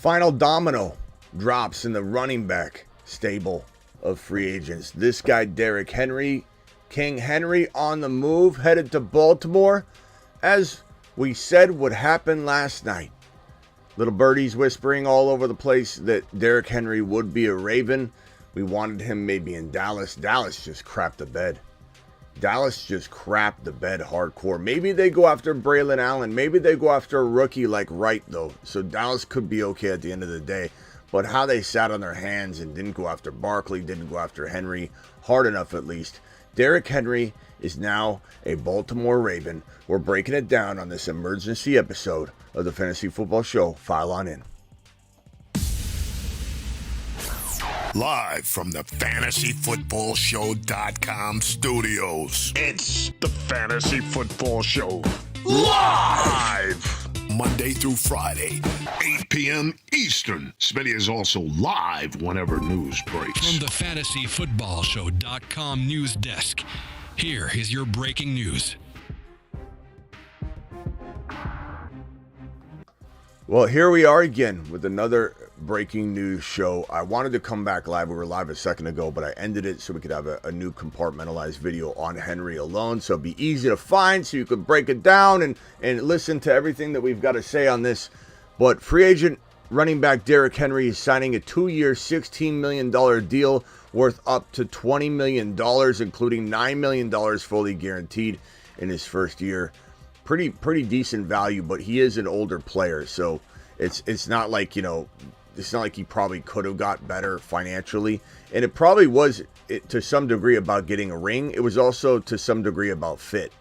Final domino drops in the running back stable of free agents. This guy, Derrick Henry, King Henry, on the move, headed to Baltimore, as we said would happen last night. Little birdies whispering all over the place that Derrick Henry would be a Raven. We wanted him maybe in Dallas. Dallas just crapped the bed. Dallas just crapped the bed hardcore. Maybe they go after Braylon Allen. Maybe they go after a rookie like Wright, though. So Dallas could be okay at the end of the day. But how they sat on their hands and didn't go after Barkley, didn't go after Henry, hard enough at least. Derrick Henry is now a Baltimore Raven. We're breaking it down on this emergency episode of the Fantasy Football Show. File on in. Live from the FantasyFootballShow.com studios. It's the Fantasy Football Show. Live! Monday through Friday, 8 p.m. Eastern. Smitty is also live whenever news breaks. From the FantasyFootballShow.com news desk, here is your breaking news. Well, here we are again with another breaking news show. I wanted to come back live. We were live a second ago, but I ended it so we could have a new compartmentalized video on Henry alone. So it'd be easy to find so you could break it down and listen to everything that we've got to say on this. But free agent running back Derrick Henry is signing a 2-year, $16 million deal worth up to $20 million, including $9 million fully guaranteed in his first year. Pretty decent value, but he is an older player, so it's not like, you know, it's not like he probably could have got better financially. And it probably was to some degree about getting a ring. It was also to some degree about fit.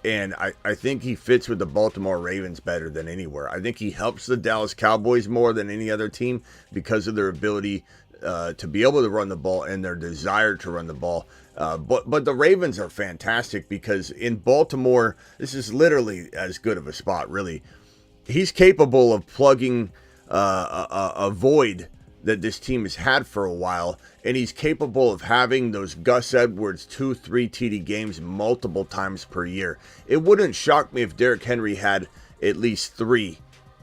And I think he fits with the Baltimore Ravens better than anywhere. I think he helps the Dallas Cowboys more than any other team because of their ability to be able to run the ball and their desire to run the ball. But the Ravens are fantastic because in Baltimore, this is literally as good of a spot, really. He's capable of plugging a void that this team has had for a while, and he's capable of having those Gus Edwards 2-3 TD games multiple times per year. It wouldn't shock me if Derrick Henry had at least 3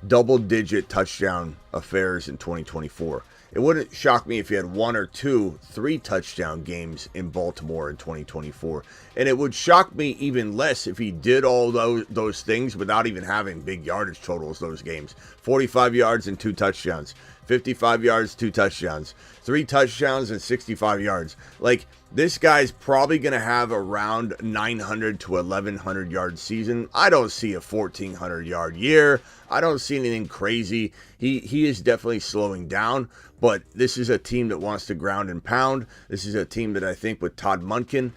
double-digit touchdown affairs in 2024. It wouldn't shock me if he had 1 or 2 3-touchdown games in Baltimore in 2024. And it would shock me even less if he did all those things without even having big yardage totals those games. 45 yards and 2 touchdowns. 55 yards, 2 touchdowns. 3 touchdowns and 65 yards. Like, this guy's probably going to have around 900 to 1,100 yard season. I don't see a 1,400 yard year. I don't see anything crazy. He is definitely slowing down, but this is a team that wants to ground and pound. This is a team that I think with Todd Monken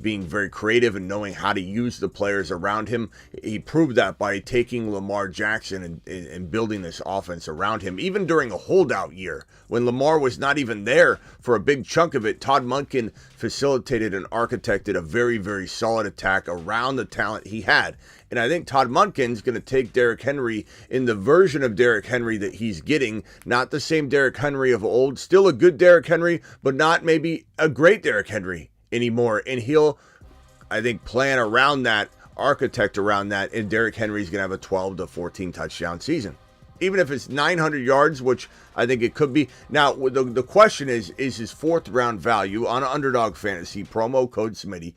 being very creative and knowing how to use the players around him, he proved that by taking Lamar Jackson and building this offense around him. Even during a holdout year, when Lamar was not even there for a big chunk of it, Todd Monken facilitated and architected a very, very solid attack around the talent he had. And I think Todd Monken's going to take Derrick Henry in the version of Derrick Henry that he's getting. Not the same Derrick Henry of old. Still a good Derrick Henry, but not maybe a great Derrick Henry anymore. And he'll, I think, plan around that, architect around that, and Derrick Henry's going to have a 12 to 14 touchdown season. Even if it's 900 yards, which I think it could be. Now, the question is his 4th round value on Underdog Fantasy, promo code Smitty.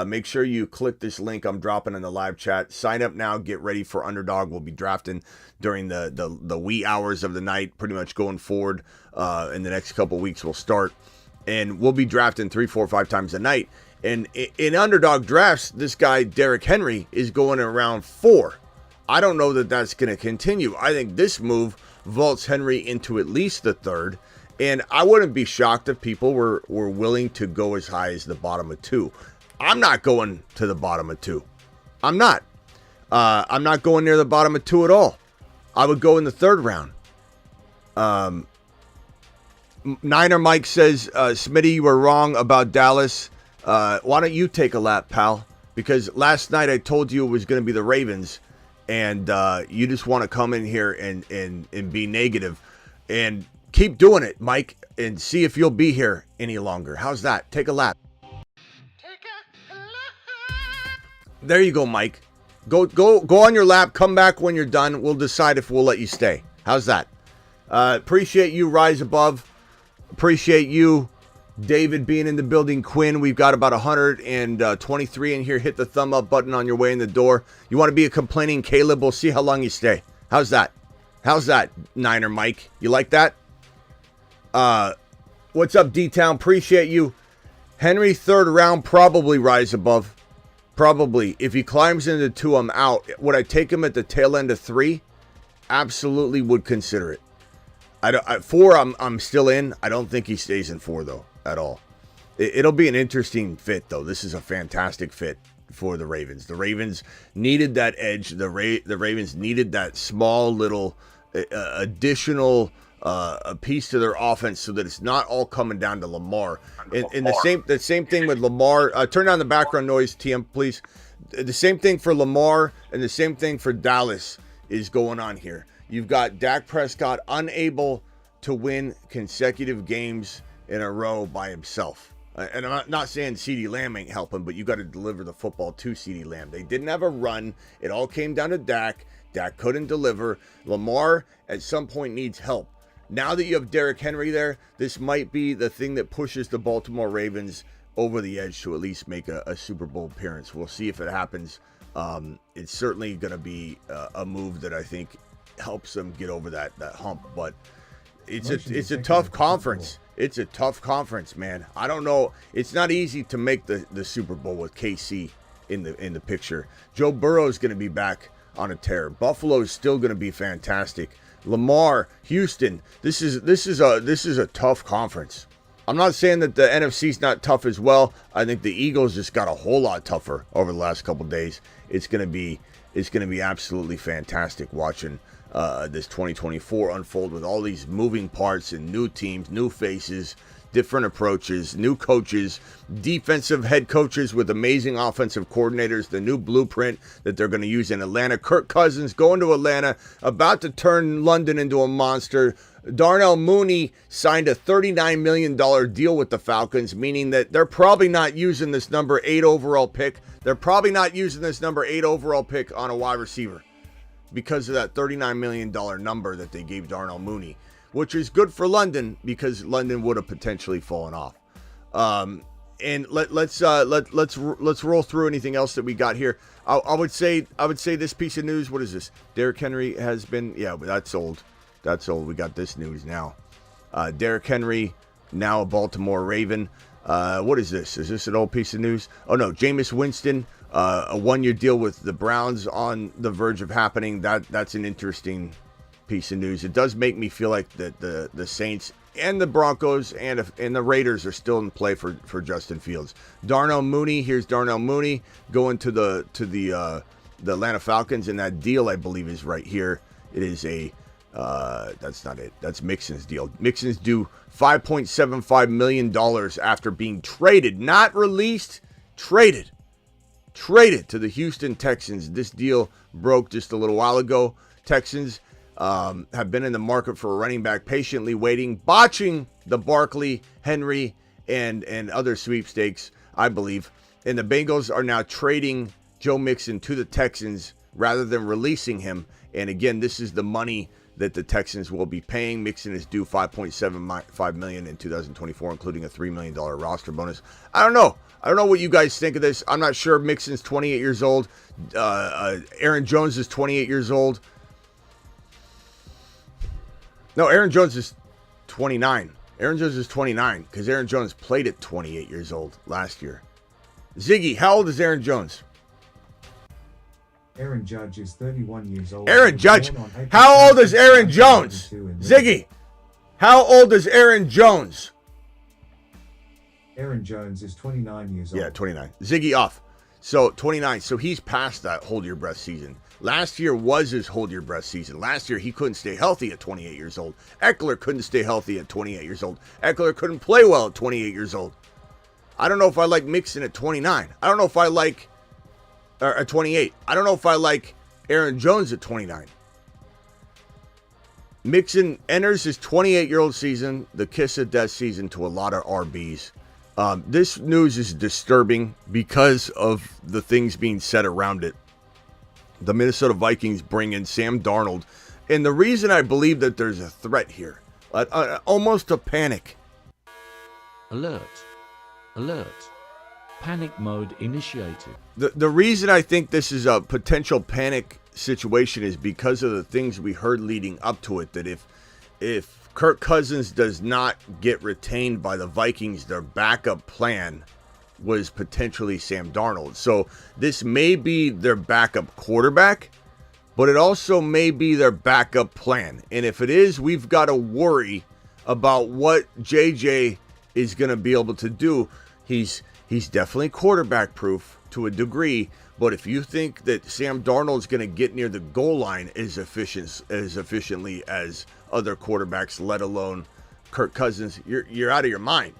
Make sure you click this link I'm dropping in the live chat. Sign up now. Get ready for Underdog. We'll be drafting during the wee hours of the night, pretty much going forward. In the next couple weeks, we'll start. And we'll be drafting 3, 4, 5 times a night. And in Underdog drafts, this guy, Derrick Henry, is going around 4. I don't know that that's going to continue. I think this move vaults Henry into at least the 3rd, and I wouldn't be shocked if people were willing to go as high as the bottom of 2. I'm not going to the bottom of 2. I'm not. I'm not going near the bottom of 2 at all. I would go in the 3rd round. Niner Mike says, Smitty, you were wrong about Dallas. Why don't you take a lap, pal? Because last night I told you it was going to be the Ravens. And you just want to come in here and be negative. And keep doing it, Mike, and see if you'll be here any longer. How's that? Take a lap. There you go, Mike. Go on your lap. Come back when you're done. We'll decide if we'll let you stay. How's that? Appreciate you, Rise Above. Appreciate you, David, being in the building. Quinn, we've got about 123 in here. Hit the thumb up button on your way in the door. You want to be a complaining Caleb? We'll see how long you stay. How's that? How's that, Niner Mike? You like that? What's up, D-Town? Appreciate you. Henry, third round, probably Rise Above. Probably. If he climbs into 2, I'm out. Would I take him at the tail end of 3? Absolutely would consider it. 4, I'm still in. I don't think he stays in 4, though, at all. It'll be an interesting fit, though. This is a fantastic fit for the Ravens. The Ravens needed that edge. The Ravens needed that small little additional a piece to their offense so that it's not all coming down to Lamar. And the same thing with Lamar. Turn down the background noise, TM, please. The same thing for Lamar and the same thing for Dallas is going on here. You've got Dak Prescott unable to win consecutive games in a row by himself. And I'm not saying CeeDee Lamb ain't helping, but you got to deliver the football to CeeDee Lamb. They didn't have a run. It all came down to Dak. Dak couldn't deliver. Lamar at some point needs help. Now that you have Derrick Henry there, this might be the thing that pushes the Baltimore Ravens over the edge to at least make a Super Bowl appearance. We'll see if it happens. It's certainly going to be a move that I think helps them get over that hump. But it's a tough conference. It's a tough conference, man. I don't know. It's not easy to make the Super Bowl with KC in the picture. Joe Burrow is going to be back on a tear. Buffalo is still going to be fantastic. Lamar, Houston. This is a tough conference. I'm not saying that the NFC's not tough as well. I think the Eagles just got a whole lot tougher over the last couple of days. It's going to be absolutely fantastic watching this 2024 unfold with all these moving parts and new teams, new faces, different approaches, new coaches, defensive head coaches with amazing offensive coordinators, the new blueprint that they're going to use in Atlanta. Kirk Cousins going to Atlanta, about to turn London into a monster. Darnell Mooney signed a $39 million deal with the Falcons, meaning that they're probably not using this number 8 overall pick. They're probably not using this number 8 overall pick on a wide receiver because of that $39 million number that they gave Darnell Mooney, which is good for London because London would have potentially fallen off. And let's roll through anything else that we got here. I would say this piece of news. What is this? Derrick Henry has been, but that's old. That's old. We got this news now. Derrick Henry, now a Baltimore Raven. What is this? Is this an old piece of news? Oh, no. Jameis Winston, a 1-year deal with the Browns on the verge of happening. That's an interesting piece of news. It does make me feel like that the Saints and the Broncos and the Raiders are still in play for Justin Fields. Darnell Mooney, here's Darnell Mooney going to the Atlanta Falcons, and that deal I believe is right here. It is that's not it. That's Mixon's deal. Mixon's due $5.75 million after being traded, not released, traded to the Houston Texans. This deal broke just a little while ago. Texans have been in the market for a running back, patiently waiting, botching the Barkley, Henry, and other sweepstakes, I believe. And the Bengals are now trading Joe Mixon to the Texans rather than releasing him. And again, this is the money that the Texans will be paying. Mixon is due $5.75 million in 2024, including a $3 million roster bonus. I don't know what you guys think of this. I'm not sure. Mixon's 28 years old. Aaron Jones is 28 years old. No, Aaron Jones is 29. Aaron Jones is 29 because Aaron Jones played at 28 years old last year. Ziggy, how old is Aaron Jones? Aaron Judge is 31 years old. Aaron Judge. How old is Aaron Jones? Ziggy, how old is Aaron Jones? Aaron Jones is 29 years old. Yeah, 29. Ziggy off. So 29. So he's past that hold your breath season. Last year was his hold your breath season. Last year he couldn't stay healthy at 28 years old. Eckler couldn't stay healthy at 28 years old. Eckler couldn't play well at 28 years old. I don't know if I like Mixon at 29. I don't know if I like at 28. I don't know if I like Aaron Jones at 29. Mixon enters his 28-year-old season, the kiss of death season to a lot of RBs. This news is disturbing because of the things being said around it. The Minnesota Vikings bring in Sam Darnold And the reason I believe that there's a threat here, almost a panic. Alert. Alert. Panic mode initiated. The reason I think this is a potential panic situation is because of the things we heard leading up to it, that if Kirk Cousins does not get retained by the Vikings, their backup plan was potentially Sam Darnold. So this may be their backup quarterback, but it also may be their backup plan. And if it is, we've got to worry about what JJ is going to be able to do. He's definitely quarterback proof to a degree, but if you think that Sam Darnold's going to get near the goal line as efficiently as other quarterbacks, let alone Kirk Cousins, you're out of your mind.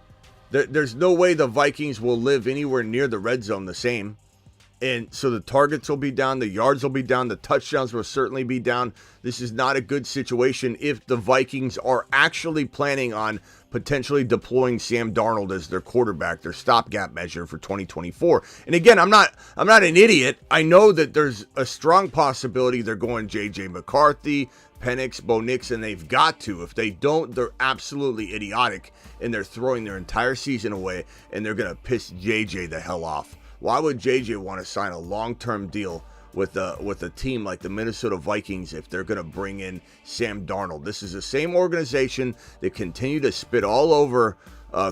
There's no way the Vikings will live anywhere near the red zone the same. And so the targets will be down, the yards will be down, the touchdowns will certainly be down. This is not a good situation if the Vikings are actually planning on potentially deploying Sam Darnold as their quarterback, their stopgap measure for 2024. And again, I'm not an idiot. I know that there's a strong possibility they're going J.J. McCarthy, Penix, Bo Nix, and they've got to. If they don't, they're absolutely idiotic, and they're throwing their entire season away, and they're going to piss J.J. the hell off. Why would JJ want to sign a long-term deal with a team like the Minnesota Vikings if they're going to bring in Sam Darnold? This is the same organization that continue to spit all over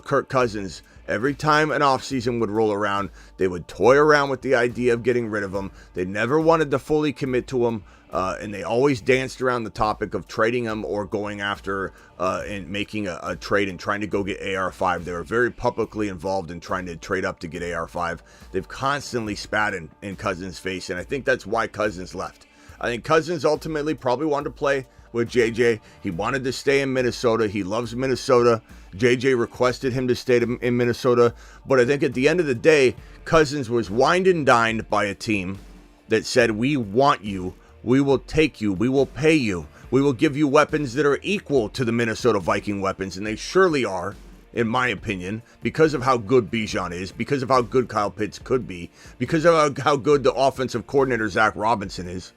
Kirk Cousins. Every time an offseason would roll around, they would toy around with the idea of getting rid of him. They never wanted to fully commit to him, and they always danced around the topic of trading him or going after and making a trade and trying to go get AR5. They were very publicly involved in trying to trade up to get AR5. They've constantly spat in Cousins' face, and I think that's why Cousins left. I think Cousins ultimately probably wanted to play with JJ. He wanted to stay in Minnesota. He loves Minnesota. JJ requested him to stay in Minnesota. But I think at the end of the day, Cousins was wined and dined by a team that said, we want you. We will take you. We will pay you. We will give you weapons that are equal to the Minnesota Viking weapons. And they surely are, in my opinion, because of how good Bijan is, because of how good Kyle Pitts could be, because of how good the offensive coordinator Zach Robinson is.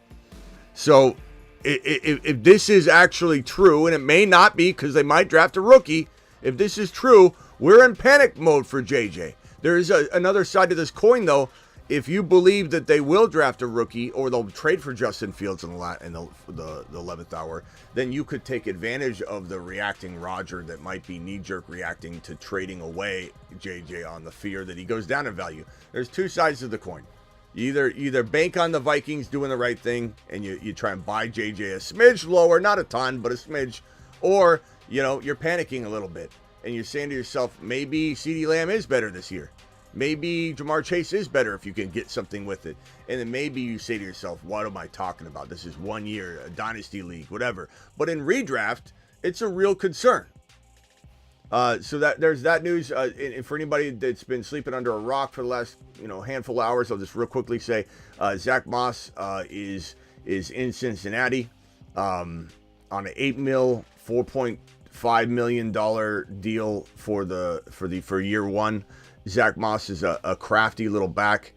So if this is actually true, and it may not be because they might draft a rookie, if this is true, we're in panic mode for JJ. There is another side to this coin, though. If you believe that they will draft a rookie or they'll trade for Justin Fields in the 11th hour, then you could take advantage of the reacting Roger that might be knee-jerk reacting to trading away JJ on the fear that he goes down in value. There's two sides of the coin. You either bank on the Vikings doing the right thing and you try and buy JJ a smidge lower, not a ton, but a smidge, or you're panicking a little bit and you're saying to yourself, maybe CeeDee Lamb is better this year. Maybe Jamar Chase is better if you can get something with it. And then maybe you say to yourself, what am I talking about? This is 1 year, a dynasty league, whatever. But in redraft, it's a real concern. So that there's that news. And for anybody that's been sleeping under a rock for the last handful of hours, I'll just real quickly say Zach Moss is in Cincinnati on an $8 million, $4.5 million deal for year one. Zach Moss is a crafty little back,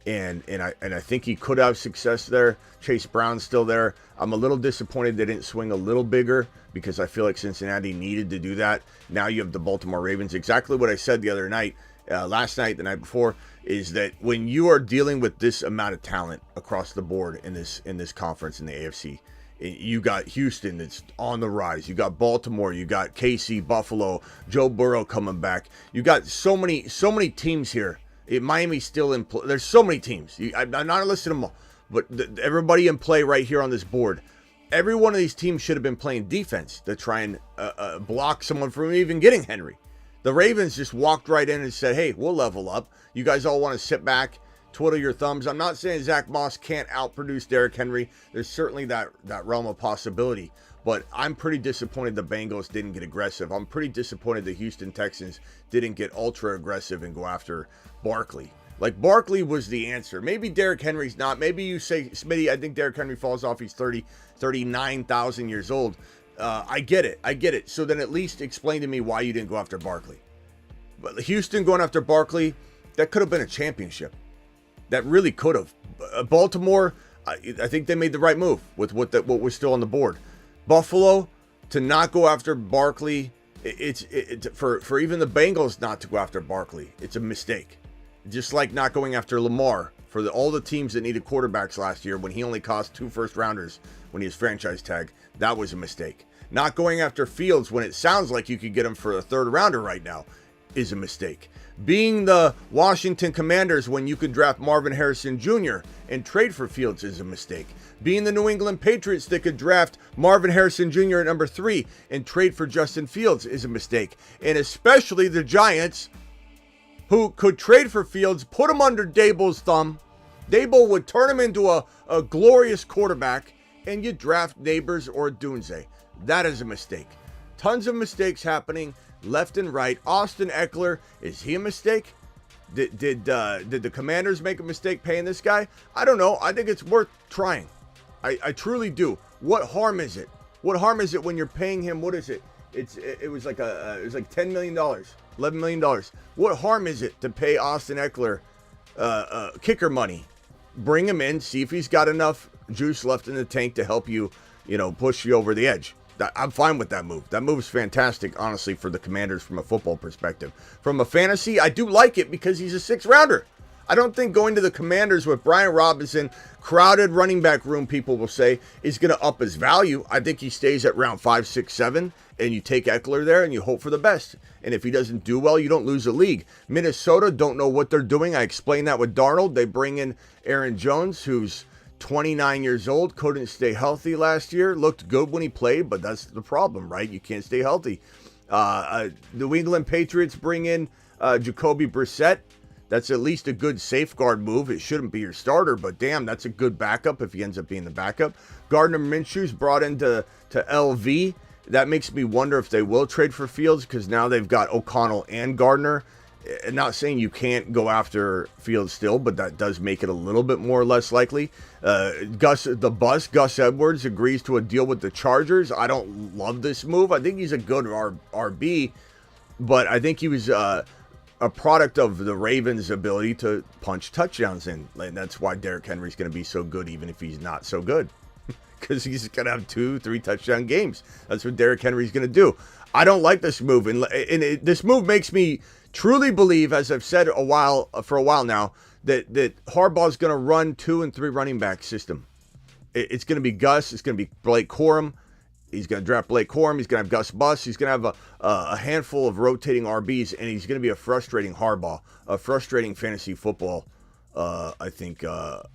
and I think he could have success there. Chase Brown's still there. I'm a little disappointed they didn't swing a little bigger because I feel like Cincinnati needed to do that. Now you have the Baltimore Ravens. Exactly what I said the other night, last night, the night before, is that when you are dealing with this amount of talent across the board in this conference in the AFC, you got Houston that's on the rise. You got Baltimore. You got KC, Buffalo, Joe Burrow coming back. You got so many teams here. Miami's still in play. There's so many teams. I'm not listing them all, but everybody in play right here on this board. Every one of these teams should have been playing defense to try and block someone from even getting Henry. The Ravens just walked right in and said, hey, we'll level up. You guys all want to sit back, twiddle your thumbs. I'm not saying Zach Moss can't outproduce Derrick Henry. There's certainly that realm of possibility, but I'm pretty disappointed the Bengals didn't get aggressive. I'm pretty disappointed the Houston Texans didn't get ultra aggressive and go after Barkley. Like, Barkley was the answer. Maybe Derrick Henry's not. Maybe you say, Smitty, I think Derrick Henry falls off. He's 39,000 years old. I get it. So then at least explain to me why you didn't go after Barkley. But Houston going after Barkley, that could have been a championship. That really could have. Baltimore, I think they made the right move with what was still on the board. Buffalo, to not go after Barkley, for even the Bengals not to go after Barkley, it's a mistake. Just like not going after Lamar for all the teams that needed quarterbacks last year when he only cost 2 first-rounders when he was franchise tag, that was a mistake. Not going after Fields when it sounds like you could get him for a 3rd-rounder right now is a mistake. Being the Washington Commanders when you could draft Marvin Harrison Jr. and trade for Fields is a mistake. Being the New England Patriots that could draft Marvin Harrison Jr. at number 3 and trade for Justin Fields is a mistake. And especially the Giants, who could trade for Fields, put him under Daboll's thumb. Daboll would turn him into a glorious quarterback, and you draft Neighbors or Dunze. That is a mistake. Tons of mistakes happening left and right. Austin Eckler, is he a mistake? Did the Commanders make a mistake paying this guy? I don't know. I think it's worth trying. I truly do. What harm is it? What harm is it when you're paying him? What is it? It was like $10 million, $11 million. What harm is it to pay Austin Eckler kicker money? Bring him in, see if he's got enough juice left in the tank to help you, push you over the edge. I'm fine with that move. That move's fantastic, honestly, for the Commanders from a football perspective. From a fantasy, I do like it because he's a 6th-rounder. I don't think going to the Commanders with Brian Robinson, crowded running back room, people will say, is going to up his value. I think he stays at round 5, 6, 7, and you take Eckler there and you hope for the best. And if he doesn't do well, you don't lose the league. Minnesota don't know what they're doing. I explained that with Darnold. They bring in Aaron Jones, who's 29 years old, couldn't stay healthy last year. Looked good when he played, but that's the problem, right? You can't stay healthy. The New England Patriots bring in Jacoby Brissett. That's at least a good safeguard move. It shouldn't be your starter, but damn, that's a good backup if he ends up being the backup. Gardner Minshew's brought into LV. That makes me wonder if they will trade for Fields because now they've got O'Connell and Gardner. I'm not saying you can't go after Fields still, but that does make it a little bit more or less likely. Gus Edwards agrees to a deal with the Chargers. I don't love this move. I think he's a good RB, but I think he was a product of the Ravens' ability to punch touchdowns in. And that's why Derrick Henry's going to be so good, even if he's not so good, because he's going to have 2-3 touchdown games. That's what Derrick Henry's going to do. I don't like this move, and this move makes me truly believe, as I've said for a while now, that Harbaugh's going to run 2 and 3 running back system. It's going to be Gus. It's going to be Blake Corum. He's going to draft Blake Corum. He's going to have Gus Bus. He's going to have a handful of rotating RBs, and he's going to be a frustrating Harbaugh, a frustrating fantasy football, obstacle,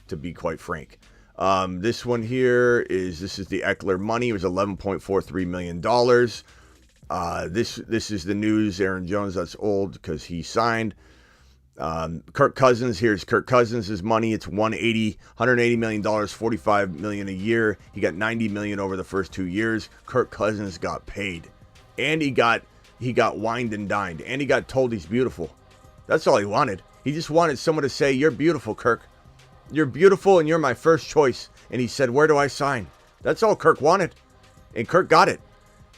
to be quite frank. This one here is the Eckler money. It was $11.43 million. This is the news. Aaron Jones, that's old because he signed. Kirk Cousins, here's Kirk Cousins' money. It's $180 million, $45 million a year. He got $90 million over the first 2 years. Kirk Cousins got paid, and he got wined and dined, and he got told he's beautiful. That's all he wanted. He just wanted someone to say, "You're beautiful, Kirk. You're beautiful, and you're my first choice." And he said, "Where do I sign?" That's all Kirk wanted, and Kirk got it.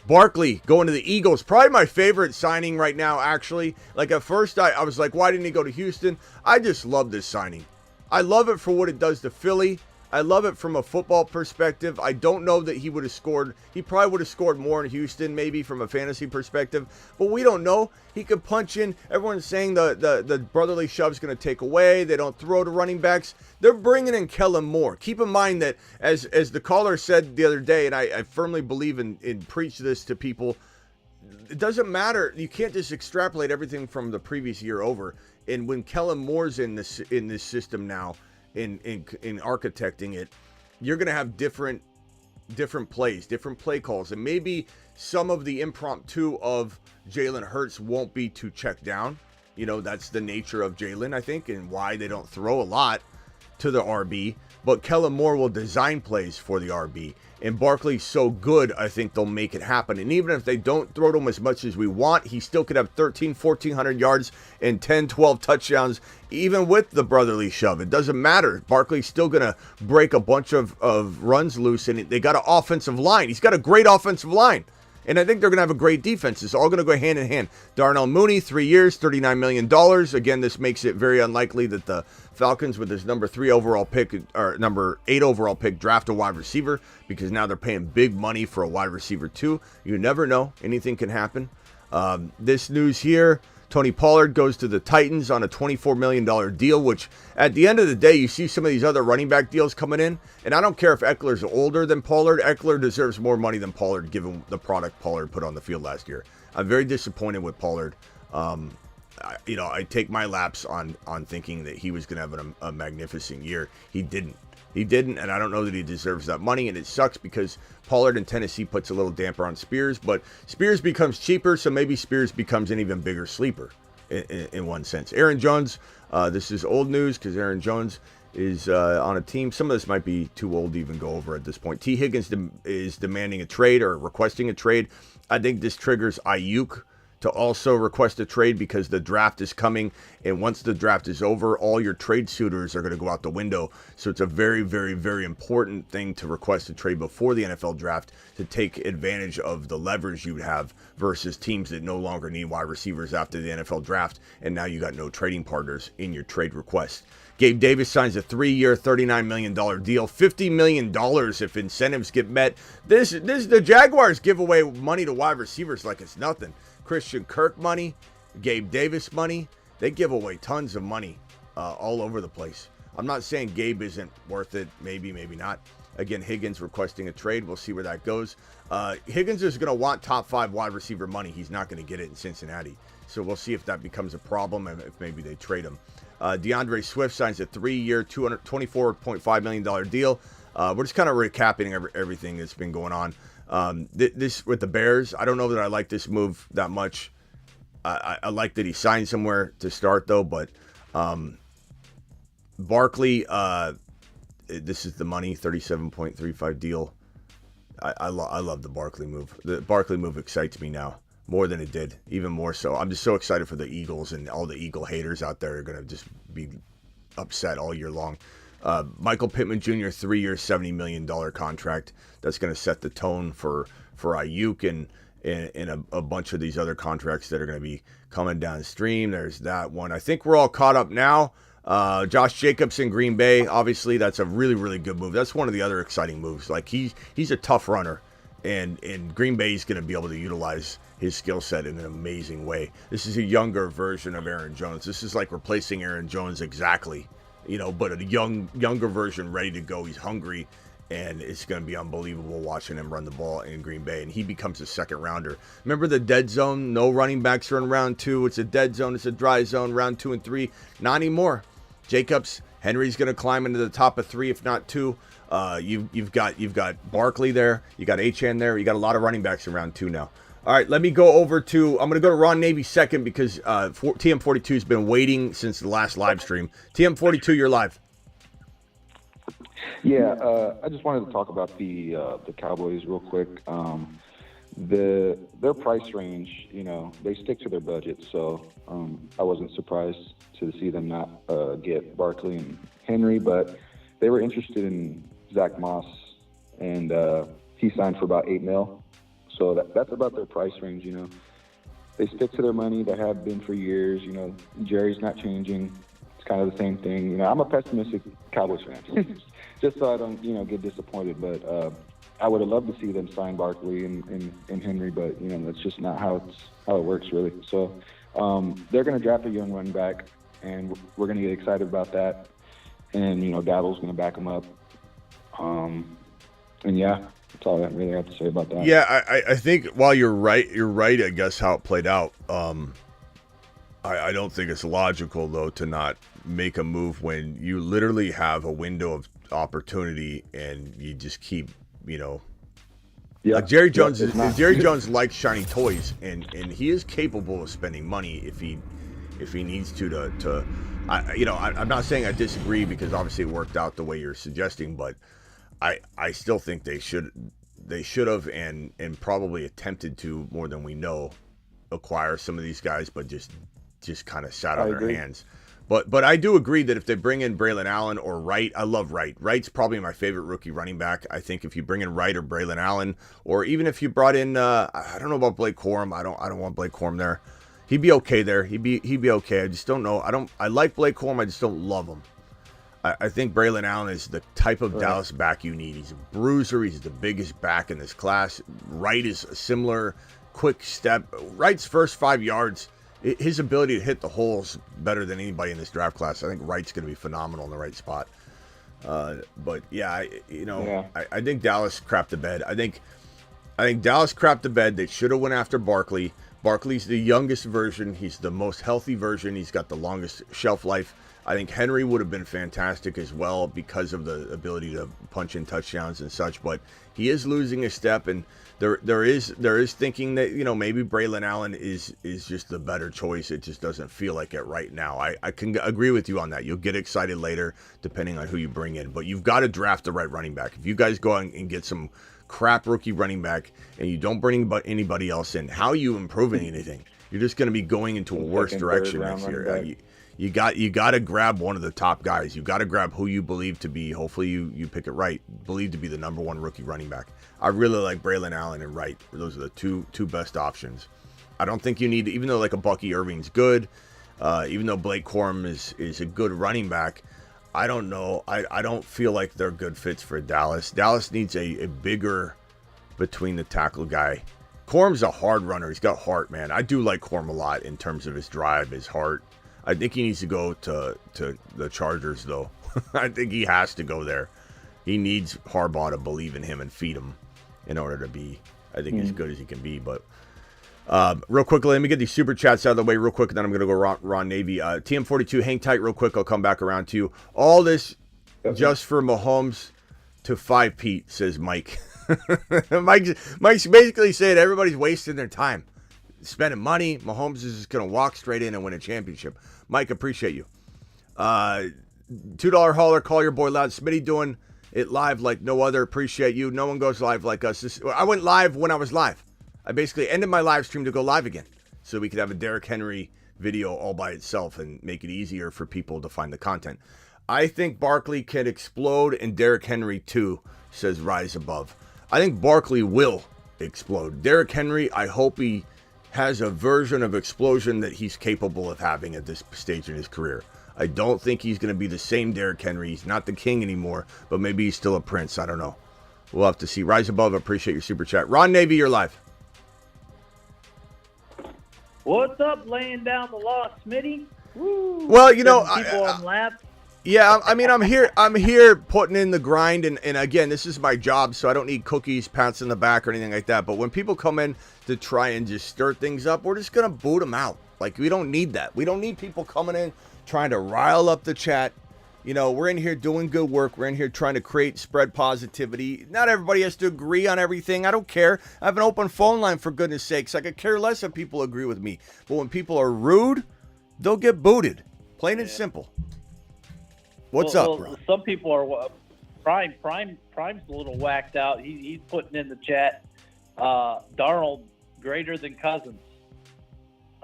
Barkley going to the Eagles, probably my favorite signing right now, actually. Like at first I was like, why didn't he go to Houston? I just love this signing. I love it for what it does to Philly. I love it from a football perspective. I don't know that he would have scored. He probably would have scored more in Houston, maybe from a fantasy perspective. But we don't know. He could punch in. Everyone's saying the brotherly shove's going to take away. They don't throw to running backs. They're bringing in Kellen Moore. Keep in mind that, as the caller said the other day, and I firmly believe in preach this to people, it doesn't matter. You can't just extrapolate everything from the previous year over. And when Kellen Moore's in this system now, in architecting it, you're going to have different plays, different play calls, and maybe some of the impromptu of Jalen Hurts won't be to check down. That's the nature of Jalen, I think, and why they don't throw a lot to the RB, but Kellen Moore will design plays for the RB, and Barkley's so good, I think they'll make it happen. And even if they don't throw to him as much as we want, he still could have 1,400 yards and 10, 12 touchdowns, even with the brotherly shove. It doesn't matter. Barkley's still going to break a bunch of runs loose, and they got an offensive line. He's got a great offensive line. And I think they're going to have a great defense. It's all going to go hand in hand. Darnell Mooney, 3 years, $39 million. Again, this makes it very unlikely that the Falcons, with this number 8 overall pick, draft a wide receiver, because now they're paying big money for a wide receiver too. You never know. Anything can happen. This news here, Tony Pollard goes to the Titans on a $24 million deal, which at the end of the day, you see some of these other running back deals coming in. And I don't care if Eckler's older than Pollard. Eckler deserves more money than Pollard, given the product Pollard put on the field last year. I'm very disappointed with Pollard. I take my laps on thinking that he was going to have a magnificent year. He didn't. And I don't know that he deserves that money, and it sucks because Pollard in Tennessee puts a little damper on Spears, but Spears becomes cheaper, so maybe Spears becomes an even bigger sleeper in one sense. Aaron Jones, this is old news because Aaron Jones is on a team. Some of this might be too old to even go over at this point. T. Higgins is demanding a trade or requesting a trade. I think this triggers Ayuk to also request a trade because the draft is coming, and once the draft is over, all your trade suitors are going to go out the window. So it's a very, very, very important thing to request a trade before the NFL draft to take advantage of the leverage you would have versus teams that no longer need wide receivers after the NFL draft, and now you got no trading partners in your trade request. Gabe Davis signs a 3-year, $39 million deal, $50 million if incentives get met. The Jaguars give away money to wide receivers like it's nothing. Christian Kirk money, Gabe Davis money. They give away tons of money all over the place. I'm not saying Gabe isn't worth it. Maybe, maybe not. Again, Higgins requesting a trade. We'll see where that goes. Higgins is going to want top 5 wide receiver money. He's not going to get it in Cincinnati. So we'll see if that becomes a problem and if maybe they trade him. DeAndre Swift signs a 3-year, $24.5 million deal. We're just kind of recapping everything that's been going on. This with the Bears, I don't know that I like this move that much. I like that he signed somewhere to start, though, but Barkley, this is the money, 37.35 deal. I love the Barkley move. The Barkley move excites me now more than it did, even more so. I'm just so excited for the Eagles, and all the Eagle haters out there are going to just be upset all year long. Michael Pittman Jr., 3-year, $70 million contract. That's going to set the tone for Ayuk and a bunch of these other contracts that are going to be coming downstream. There's that one. I think we're all caught up now. Josh Jacobs in Green Bay, obviously that's a really, really good move. That's one of the other exciting moves. Like he's a tough runner, and Green Bay is going to be able to utilize his skill set in an amazing way. This is a younger version of Aaron Jones. This is like replacing Aaron Jones exactly. But a younger version ready to go. He's hungry, and it's going to be unbelievable watching him run the ball in Green Bay, and he becomes a second rounder. Remember the dead zone? No running backs are in round 2. It's a dead zone. It's a dry zone, round 2 and 3. Not anymore. Jacobs, Henry's going to climb into the top of 3, if not 2. You've got Barkley there. You got Achane there. You got a lot of running backs in round 2 now. All right, let me go over to, I'm going to go to Ron Navy second because TM42 has been waiting since the last live stream. TM42, you're live. Yeah, I just wanted to talk about the Cowboys real quick. Their price range, they stick to their budget, so I wasn't surprised to see them not get Barkley and Henry, but they were interested in Zach Moss, and he signed for about $8 million. So that's about their price range, They stick to their money. They have been for years, Jerry's not changing. It's kind of the same thing. I'm a pessimistic Cowboys fan, just so I don't, get disappointed. But I would have loved to see them sign Barkley and Henry, but, that's just not how it works, really. So they're going to draft a young running back, and we're going to get excited about that. And, Dabble's going to back them up. And, yeah. That's all I really have to say about that. Yeah, I think while you're right, I guess, how it played out. I don't think it's logical, though, to not make a move when you literally have a window of opportunity and you just keep, Yeah. Like Jerry Jones Jerry Jones likes shiny toys, and he is capable of spending money if he needs to. I'm not saying I disagree because obviously it worked out the way you're suggesting, but I still think they should have and probably attempted to, more than we know, acquire some of these guys, but just kind of sat on their hands. But I do agree that if they bring in Braylon Allen or Wright, I love Wright. Wright's probably my favorite rookie running back. I think if you bring in Wright or Braylon Allen, or even if you brought in, I don't know about Blake Corum. I don't want Blake Corum there. He'd be okay there. He'd be okay. I just don't know. I like Blake Corum. I just don't love him. I think Braylon Allen is the type of Dallas back you need. He's a bruiser. He's the biggest back in this class. Wright is a similar quick step. Wright's first 5 yards, his ability to hit the holes better than anybody in this draft class. I think Wright's going to be phenomenal in the right spot. But yeah, I think Dallas crapped the bed. I think Dallas crapped the bed. They should have went after Barkley. Barkley's the youngest version. He's the most healthy version. He's got the longest shelf life. I think Henry would have been fantastic as well because of the ability to punch in touchdowns and such. But he is losing a step, and there is thinking that maybe Braylon Allen is just the better choice. It just doesn't feel like it right now. I can agree with you on that. You'll get excited later depending on who you bring in, but you've got to draft the right running back. If you guys go out and get some crap rookie running back and you don't bring anybody else in, how are you improving anything? You're just going to be going into a worse direction next year. You got to grab one of the top guys. You got to grab who you believe to be. Hopefully you pick it right. Believe to be the number one rookie running back. I really like Braylon Allen and Wright. Those are the two best options. I don't think you need, even though like a Bucky Irving's good, even though Blake Corum is a good running back. I don't know. I don't feel like they're good fits for Dallas. Dallas needs a bigger between the tackle guy. Corum's a hard runner. He's got heart, man. I do like Corum a lot in terms of his drive, his heart. I think he needs to go to the Chargers, though. I think he has to go there. He needs Harbaugh to believe in him and feed him in order to be, I think, as good as he can be. But real quickly, let me get these super chats out of the way real quick, and then I'm going to go Ron Navy. TM42, hang tight real quick. I'll come back around to you. All this just for Mahomes to 5 Pete, says Mike. Mike's basically saying everybody's wasting their time spending money. Mahomes is just going to walk straight in and win a championship. Mike, appreciate you. $2 hauler, call your boy loud. Smitty doing it live like no other. Appreciate you. No one goes live like us. I went live when I was live. I basically ended my live stream to go live again so we could have a Derrick Henry video all by itself and make it easier for people to find the content. I think Barkley can explode and Derrick Henry too, says Rise Above. I think Barkley will explode. Derrick Henry, I hope he has a version of explosion that he's capable of having at this stage in his career. I don't think he's going to be the same Derrick Henry. He's not the king anymore, but maybe he's still a prince. I don't know. We'll have to see. Rise Above, appreciate your super chat. Ron Navy, you're live. What's up, laying down the law, Smitty? Woo. Well, people on laps. Yeah, I mean, I'm here putting in the grind, and again, this is my job, so I don't need cookies, pats in the back, or anything like that. But when people come in to try and just stir things up, we're just gonna boot them out. Like, we don't need that. We don't need people coming in trying to rile up the chat. We're in here doing good work. We're in here trying to spread positivity. Not everybody has to agree on everything. I don't care. I have an open phone line, for goodness sakes. I could care less if people agree with me. But when people are rude, they'll get booted. Plain and simple. What's up, bro? Some people are Prime's a little whacked out. He's putting in the chat, Darnold greater than Cousins.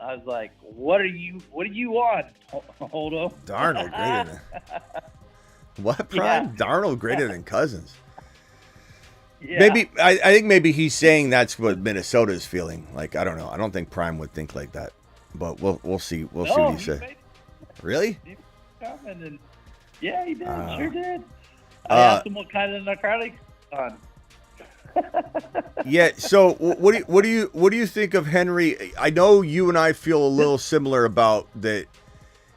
I was like, what are you on, Holdo? Darnold greater than what, Prime? Yeah. Darnold greater than Cousins. Yeah. Maybe I think maybe he's saying that's what Minnesota is feeling. Like, I don't know. I don't think Prime would think like that. But we'll see. We'll see what he says. Really? Yeah, he did. Sure did. I asked him what kind of narcotics on. Yeah. So what do you think of Henry? I know you and I feel a little similar about that.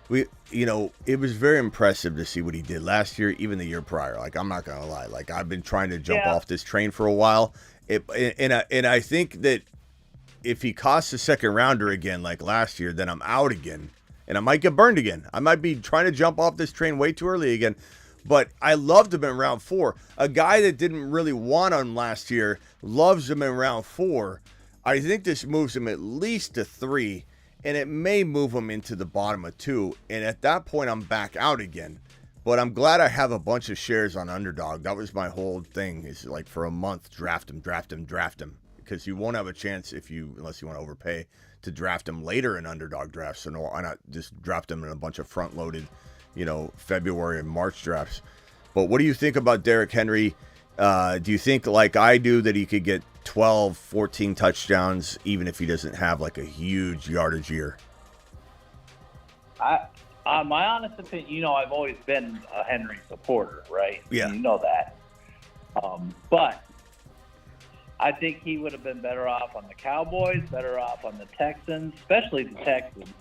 It was very impressive to see what he did last year, even the year prior. Like, I'm not gonna lie. Like, I've been trying to jump off this train for a while. And I think that if he costs a second rounder again like last year, then I'm out again. And I might get burned again. I might be trying to jump off this train way too early again. But I loved him in round 4. A guy that didn't really want him last year loves him in round 4. I think this moves him at least to 3. And it may move him into the bottom of 2. And at that point, I'm back out again. But I'm glad I have a bunch of shares on Underdog. That was my whole thing. Is like for a month, draft him. because you won't have a chance unless you want to overpay to draft him later in underdog drafts. So why not just draft him in a bunch of front-loaded, February and March drafts? But what do you think about Derrick Henry? Do you think, like I do, that he could get 12, 14 touchdowns even if he doesn't have like a huge yardage year? My honest opinion, I've always been a Henry supporter, right? Yeah. You know that. But I think he would have been better off on the Cowboys, better off on the Texans, especially the Texans.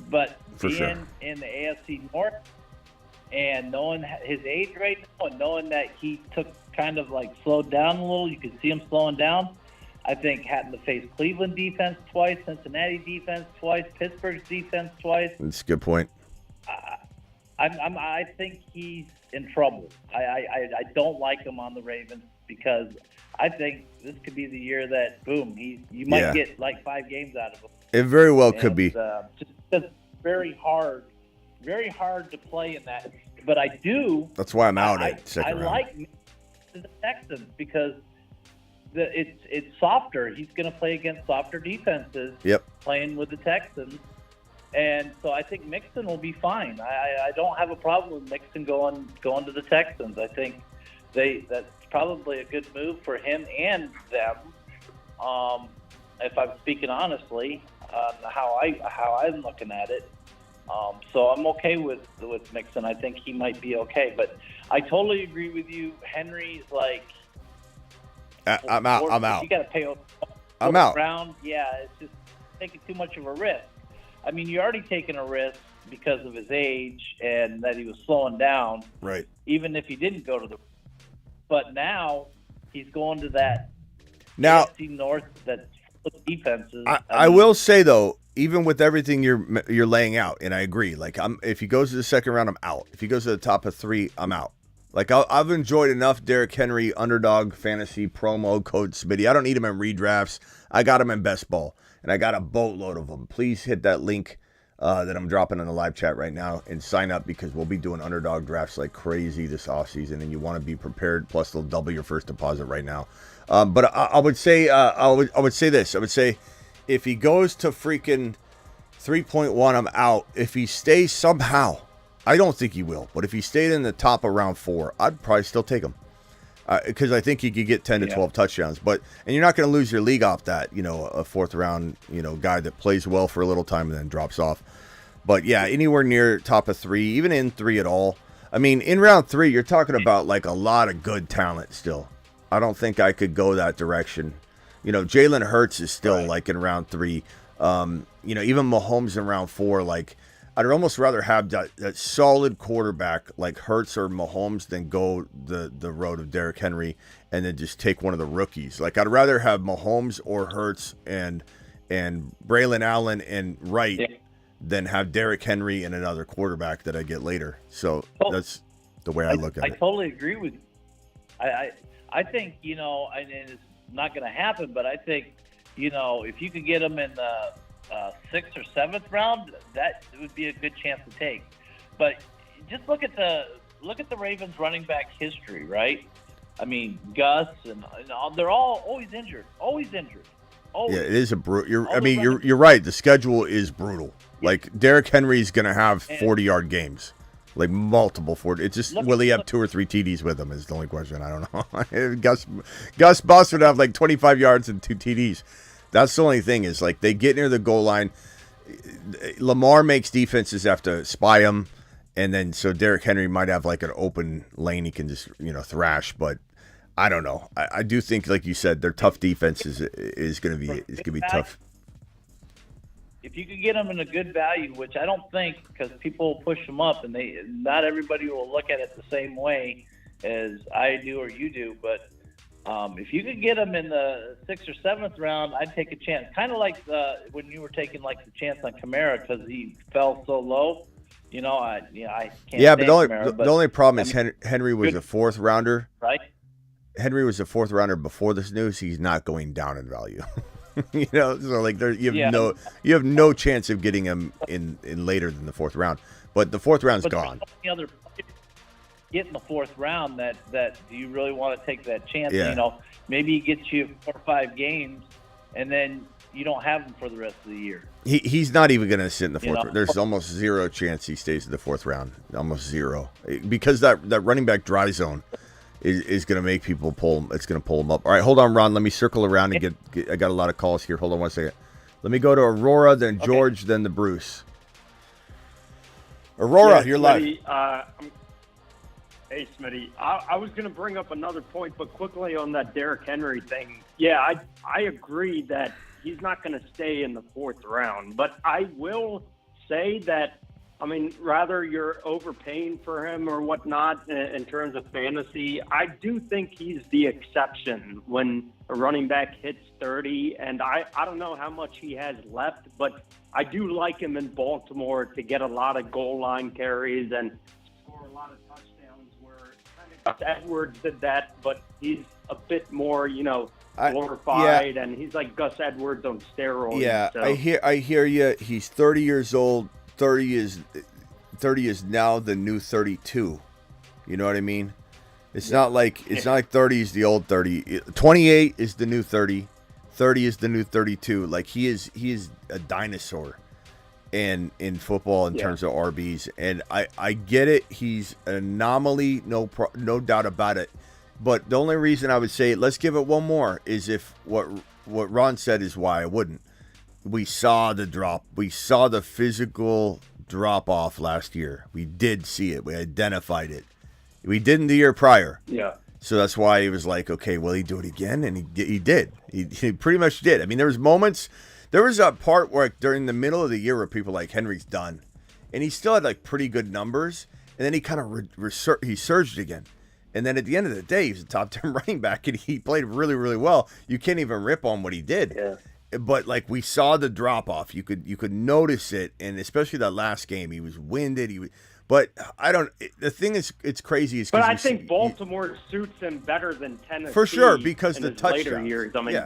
But For being sure. in the AFC North and knowing his age right now and knowing that he took kind of like slowed down a little, you could see him slowing down. I think having to face Cleveland defense twice, Cincinnati defense twice, Pittsburgh's defense twice. That's a good point. I think he's in trouble. I don't like him on the Ravens because I think this could be the year that boom, you might get like 5 games out of him. It very well could be. Just very hard to play in that. But I do. That's why I'm out at second round. I like the Texans because it's softer. He's going to play against softer defenses. Yep. Playing with the Texans. And so I think Mixon will be fine. I don't have a problem with Mixon going to the Texans. I think that's probably a good move for him and them. If I'm speaking honestly, how I'm looking at it. So I'm okay with Mixon. I think he might be okay. But I totally agree with you. Henry's like, I'm out. You got to pay. I'm out. Round, yeah, it's just taking too much of a risk. I mean, you're already taking a risk because of his age and that he was slowing down. Right. Even if he didn't go to the, but now he's going to that. Now, AFC North that defenses. I will say though, even with everything you're laying out, and I agree. Like, if he goes to the second round, I'm out. If he goes to the top of 3, I'm out. Like, I've enjoyed enough Derrick Henry underdog fantasy promo code Smitty. I don't need him in redrafts. I got him in best ball, and I got a boatload of them. Please hit that link that I'm dropping in the live chat right now and sign up because we'll be doing underdog drafts like crazy this offseason, and you want to be prepared. Plus, they'll double your first deposit right now. But I would say I would say this. I would say if he goes to freaking 3.1, I'm out. If he stays somehow, I don't think he will, but if he stayed in the top of round 4, I'd probably still take him because I think he could get 10 to 12 touchdowns. And you're not going to lose your league off that, a 4th round, guy that plays well for a little time and then drops off. But yeah, anywhere near top of 3, even in 3 at all. I mean, in round 3, you're talking about like a lot of good talent still. I don't think I could go that direction. Jalen Hurts is still like in round 3. Even Mahomes in round 4, like, I'd almost rather have that solid quarterback like Hurts or Mahomes than go the road of Derrick Henry and then just take one of the rookies. Like, I'd rather have Mahomes or Hurts and Braylon Allen and Wright than have Derrick Henry and another quarterback that I get later. So that's the way I look at it. I totally agree with you. I think, and it's not going to happen, but I think, if you could get them in the 6th or 7th round, that would be a good chance to take. But just look at the Ravens running back history, right? I mean, Gus and they're all always injured. Always. Yeah, it is a brutal. You're right. The schedule is brutal. Yeah. Like, Derrick Henry's going to have 40-yard games, like multiple 40. It's just will he have 2 or 3 TDs with him is the only question. I don't know. Gus Bus would have like 25 yards and 2 TDs. That's the only thing is, like, they get near the goal line. Lamar makes defenses have to spy him, and then so Derrick Henry might have like an open lane he can just thrash. But I don't know. I do think, like you said, their tough defense is going to be tough. If you could get them in a good value, which I don't think, because people push them up, and not everybody will look at it the same way as I do or you do, but. If you could get them in the 6th or 7th round, I'd take a chance. Kind of like when you were taking like the chance on Kamara because he fell so low. I can't. Yeah, but the only problem is Henry was a 4th rounder. Right. Henry was a 4th rounder before this news. He's not going down in value. So like you have no chance of getting him in later than the 4th round. But the 4th round's gone. get in the fourth round, that do you really want to take that chance? Yeah. You know, maybe he gets you 4 or 5 games, and then you don't have him for the rest of the year. He's not even going to sit in the fourth. know? There's almost zero chance he stays in the fourth round. Almost zero, because that running back dry zone is going to make people pull. It's going to pull him up. All right, hold on, Ron. Let me circle around and get. I got a lot of calls here. Hold on one second. Let me go to Aurora, then George, then the Bruce. Aurora, you're live. Hey, Smitty. I was going to bring up another point, but quickly on that Derrick Henry thing. Yeah, I agree that he's not going to stay in the fourth round. But I will say that, I mean, rather you're overpaying for him or whatnot in terms of fantasy, I do think he's the exception when a running back hits 30. And I don't know how much he has left, but I do like him in Baltimore to get a lot of goal line carries and score a lot of touchdowns, where kind of Gus Edwards did that, but he's a bit more, glorified, and he's like Gus Edwards on steroids. Yeah, so. I hear you. He's 30 years old. 30 is now the new 32. You know what I mean? It's not like 30 is the old 30. 28 is the new 30. 30 is the new 32. Like he is a dinosaur in football in terms of RBs. And I get it. He's an anomaly, no doubt about it. But the only reason I would say let's give it one more is if what Ron said is why I wouldn't. We saw the drop. We saw the physical drop off last year. We did see it. We identified it. We didn't the year prior. Yeah. So that's why he was like, okay, will he do it again? And he did. He pretty much did. I mean, there was moments. There was a part where during the middle of the year where people were like, Henry's done. And he still had like pretty good numbers. And then he kind of he surged again. And then at the end of the day, he was a top 10 running back, and he played really, really well. You can't even rip on what he did. Yeah. But like we saw the drop off, you could notice it, and especially that last game, he was winded. But I don't. The thing is, it's crazy. Is but I think Baltimore suits him better than Tennessee for sure because the touchdowns. Later years, I mean,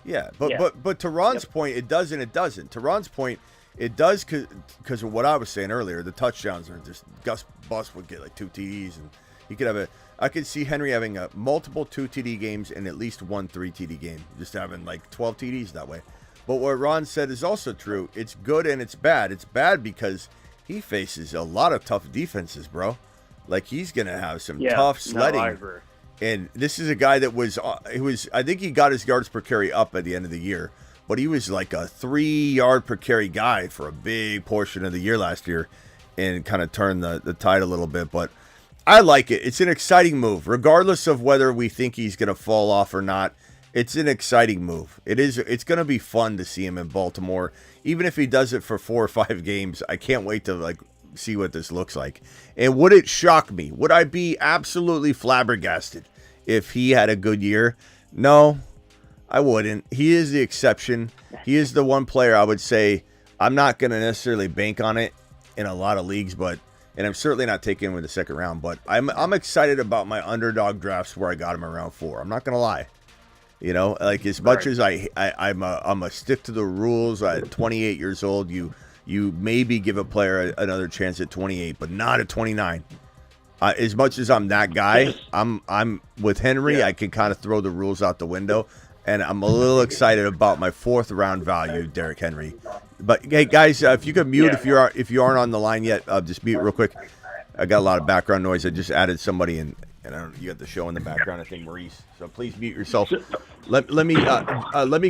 yeah. But to Ron's point, it does and it doesn't. To Ron's point, it does because of what I was saying earlier. The touchdowns are just Gus Bus would get like 2 TDs, and he could have I could see Henry having multiple 2 TD games and at least 1 3 TD game, just having like 12 TDs that way. But what Ron said is also true. It's good and it's bad. It's bad because he faces a lot of tough defenses, bro. Like he's gonna have some tough sledding. No, I agree. And this is a guy that was I think he got his yards per carry up at the end of the year, but he was like a 3 yard per carry guy for a big portion of the year last year, and kind of turned the tide a little bit. But I like it. It's an exciting move, regardless of whether we think he's going to fall off or not. It's an exciting move. It is. It's going to be fun to see him in Baltimore, even if he does it for 4 or 5 games. I can't wait to see what this looks like. And would it shock me? Would I be absolutely flabbergasted if he had a good year? No, I wouldn't. He is the exception. He is the one player I would say I'm not going to necessarily bank on it in a lot of leagues, and I'm certainly not taking him in the second round. But I'm excited about my underdog drafts where I got him around 4. I'm not going to lie. Like as much as I'm a stick to the rules. At 28 years old, you maybe give a player another chance at 28, but not at 29. As much as I'm that guy, I'm with Henry. I can kind of throw the rules out the window, and I'm a little excited about my 4th round value, Derrick Henry. But hey, guys, if you could mute if you aren't on the line yet, just mute real quick. I got a lot of background noise. I just added somebody in. And I don't know, you got the show in the background, I think, Maurice. So please mute yourself. Let me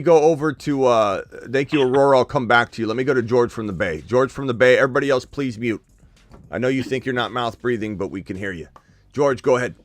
go over to thank you, Aurora. I'll come back to you. Let me go to George from the Bay. George from the Bay. Everybody else, please mute. I know you think you're not mouth breathing, but we can hear you. George, go ahead.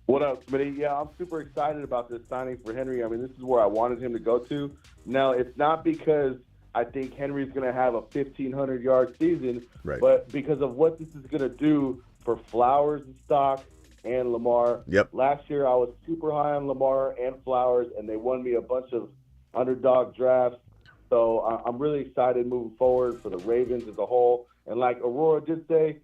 What up, Smitty? Yeah, I'm super excited about this signing for Henry. I mean, this is where I wanted him to go to. Now, it's not because I think Henry's going to have a 1,500-yard season, right, but because of what this is going to do for Flowers and Stock and Lamar. Yep. Last year, I was super high on Lamar and Flowers, and they won me a bunch of underdog drafts. So I'm really excited moving forward for the Ravens as a whole. And like Aurora did say,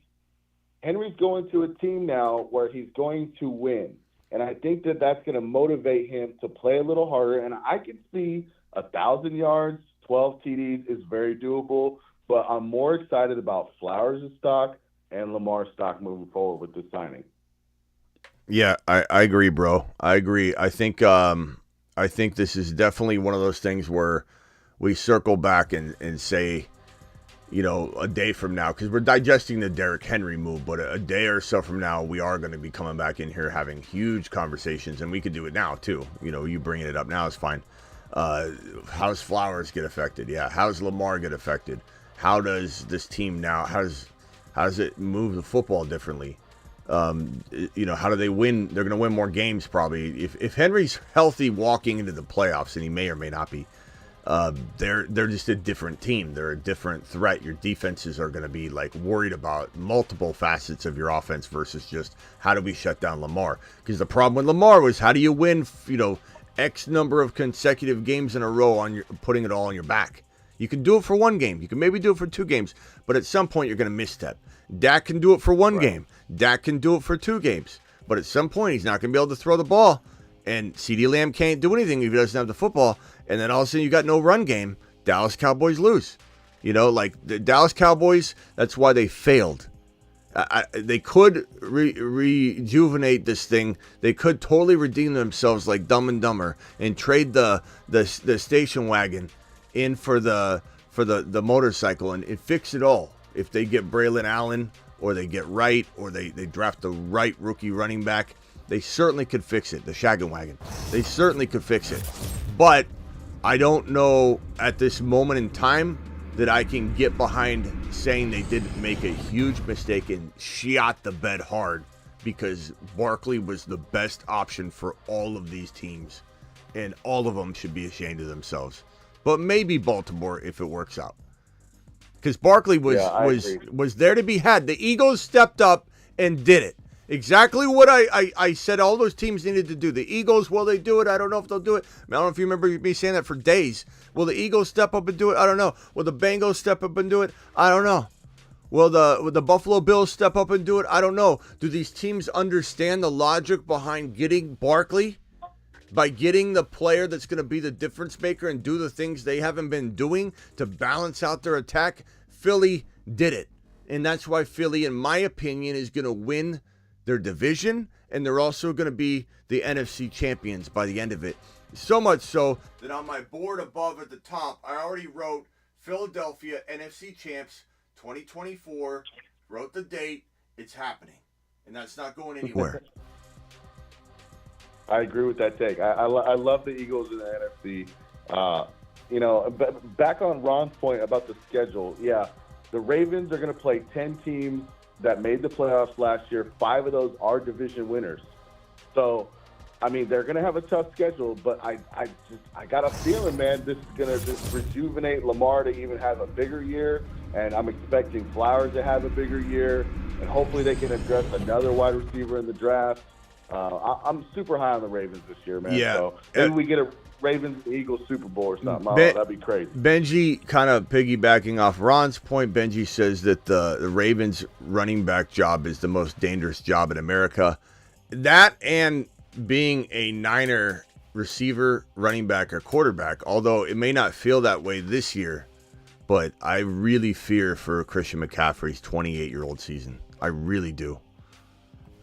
Henry's going to a team now where he's going to win. And I think that that's going to motivate him to play a little harder. And I can see 1,000 yards, 12 TDs is very doable. But I'm more excited about Flowers and Stock and Lamar stock moving forward with this signing. Yeah, I agree, bro. I agree. I think this is definitely one of those things where we circle back and say, you know, a day from now, because we're digesting the Derrick Henry move, but a day or so from now, we are going to be coming back in here having huge conversations, and we could do it now too. You know, you bringing it up now is fine. How's Flowers get affected? Yeah. How's Lamar get affected? How does this team now? How does it move the football differently? You know, how do they win? They're going to win more games probably. If Henry's healthy walking into the playoffs, and he may or may not be, they're just a different team. They're a different threat. Your defenses are going to be like worried about multiple facets of your offense versus just how do we shut down Lamar? Because the problem with Lamar was how do you win, you know, X number of consecutive games in a row on your putting it all on your back. You can do it for one game. You can maybe do it for 2 games, but at some point you're going to misstep. Dak can do it for one game. Dak can do it for 2 games, but at some point he's not going to be able to throw the ball. And CeeDee Lamb can't do anything if he doesn't have the football. And then all of a sudden you got no run game. Dallas Cowboys lose. You know, like the Dallas Cowboys, that's why they failed. They could rejuvenate this thing. They could totally redeem themselves like Dumb and Dumber and trade the station wagon in for the motorcycle and fix it all. If they get Braylon Allen or they get Wright or they draft the right rookie running back, they certainly could fix it. The shaggin' wagon. They certainly could fix it. But I don't know at this moment in time that I can get behind saying they didn't make a huge mistake and shot the bed hard, because Barkley was the best option for all of these teams, and all of them should be ashamed of themselves. But maybe Baltimore if it works out, because Barkley was there to be had. The Eagles stepped up and did it. Exactly what I said all those teams needed to do. The Eagles, will they do it? I don't know if they'll do it. I don't know if you remember me saying that for days. Will the Eagles step up and do it? I don't know. Will the Bengals step up and do it? I don't know. Will the Buffalo Bills step up and do it? I don't know. Do these teams understand the logic behind getting Barkley? By getting the player that's going to be the difference maker and do the things they haven't been doing to balance out their attack? Philly did it. And that's why Philly, in my opinion, is going to win their division, and they're also going to be the NFC champions by the end of it. So much so that on my board above at the top, I already wrote Philadelphia NFC champs 2024, wrote the date, it's happening. And that's not going anywhere. I agree with that take. I love the Eagles in the NFC. You know, back on Ron's point about the schedule, yeah, the Ravens are going to play 10 teams that made the playoffs last year. 5 of those are division winners. So, I mean, they're going to have a tough schedule, but I got a feeling, man, this is going to just rejuvenate Lamar to even have a bigger year, and I'm expecting Flowers to have a bigger year, and hopefully they can address another wide receiver in the draft. I'm super high on the Ravens this year, man. Yeah. So maybe we get a Ravens-Eagles Super Bowl or something. That'd be crazy. Benji, kind of piggybacking off Ron's point, Benji says that the Ravens running back job is the most dangerous job in America. That and being a Niner receiver, running back, or quarterback, although it may not feel that way this year, but I really fear for Christian McCaffrey's 28-year-old season. I really do.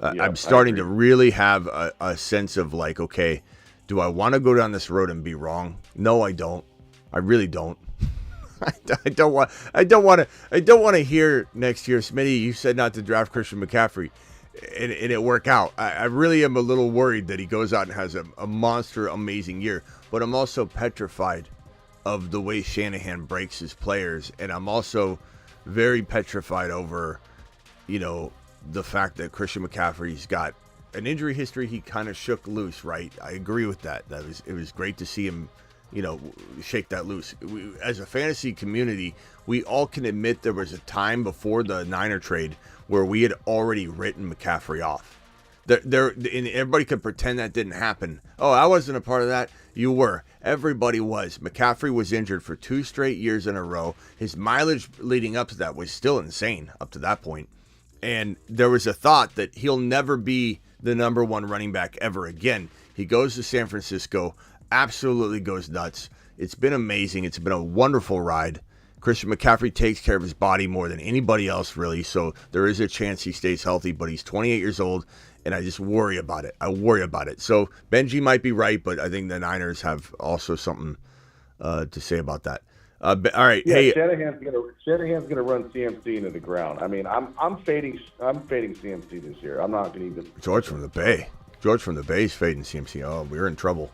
I'm starting to really have a sense of like, okay, do I want to go down this road and be wrong? No, I don't. I really don't. I don't want to hear next year, Smitty, you said not to draft Christian McCaffrey, and it work out. I really am a little worried that he goes out and has a monster, amazing year. But I'm also petrified of the way Shanahan breaks his players, and I'm also very petrified over, you know, the fact that Christian McCaffrey's got an injury history. He kind of shook loose, right? I agree with that. It was great to see him, you know, shake that loose. As a fantasy community, we all can admit there was a time before the Niner trade where we had already written McCaffrey off. And everybody could pretend that didn't happen. Oh, I wasn't a part of that. You were. Everybody was. McCaffrey was injured for 2 straight years in a row. His mileage leading up to that was still insane up to that point. And there was a thought that he'll never be the number 1 running back ever again. He goes to San Francisco, absolutely goes nuts. It's been amazing. It's been a wonderful ride. Christian McCaffrey takes care of his body more than anybody else, really. So there is a chance he stays healthy, but he's 28 years old, and I just worry about it. I worry about it. So Benji might be right, but I think the Niners have also something to say about that. All right, Yeah, hey, Shanahan's gonna run CMC into the ground. I mean, I'm fading CMC this year. I'm not gonna even. George from the Bay is fading CMC. Oh, we're in trouble.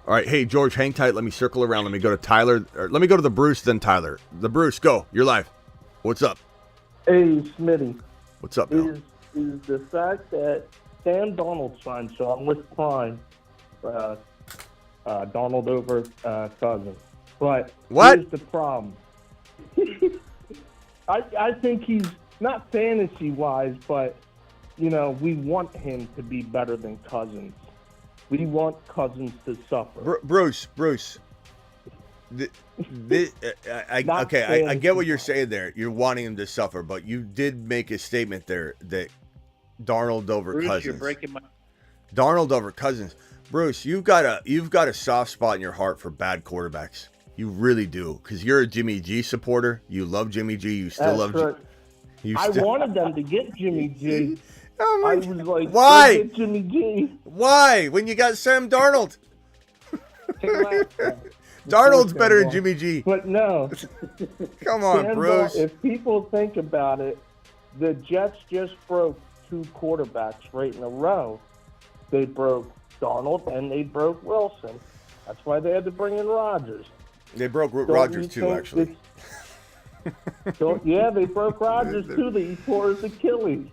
All right, hey George, hang tight. Let me circle around. Let me go to Tyler. Or let me go to the Bruce, then Tyler. The Bruce, go. You're live. What's up? Hey, Smitty. What's up, Bill? Is the fact that Sam Darnold signed, so I'm with Prime, Darnold over Cousins. But what? Here's the problem. I think he's not fantasy-wise, but, you know, we want him to be better than Cousins. We want Cousins to suffer. Bruce. I get what you're saying there. You're wanting him to suffer, but you did make a statement there that Darnold over Bruce, Cousins. You're breaking my. Darnold over Cousins. Bruce, you've got a soft spot in your heart for bad quarterbacks. You really do, because you're a Jimmy G supporter. You love Jimmy G. You still love. I wanted them to get Jimmy G. I was like, why? Get Jimmy G. Why? When you got Sam Darnold. Darnold's better than Jimmy G. But no. Come on, Bruce. If people think about it, the Jets just broke 2 quarterbacks right in a row. They broke Darnold and they broke Wilson. That's why they had to bring in Rodgers. They broke Rodgers too, actually. They broke Rodgers too. He tore his Achilles.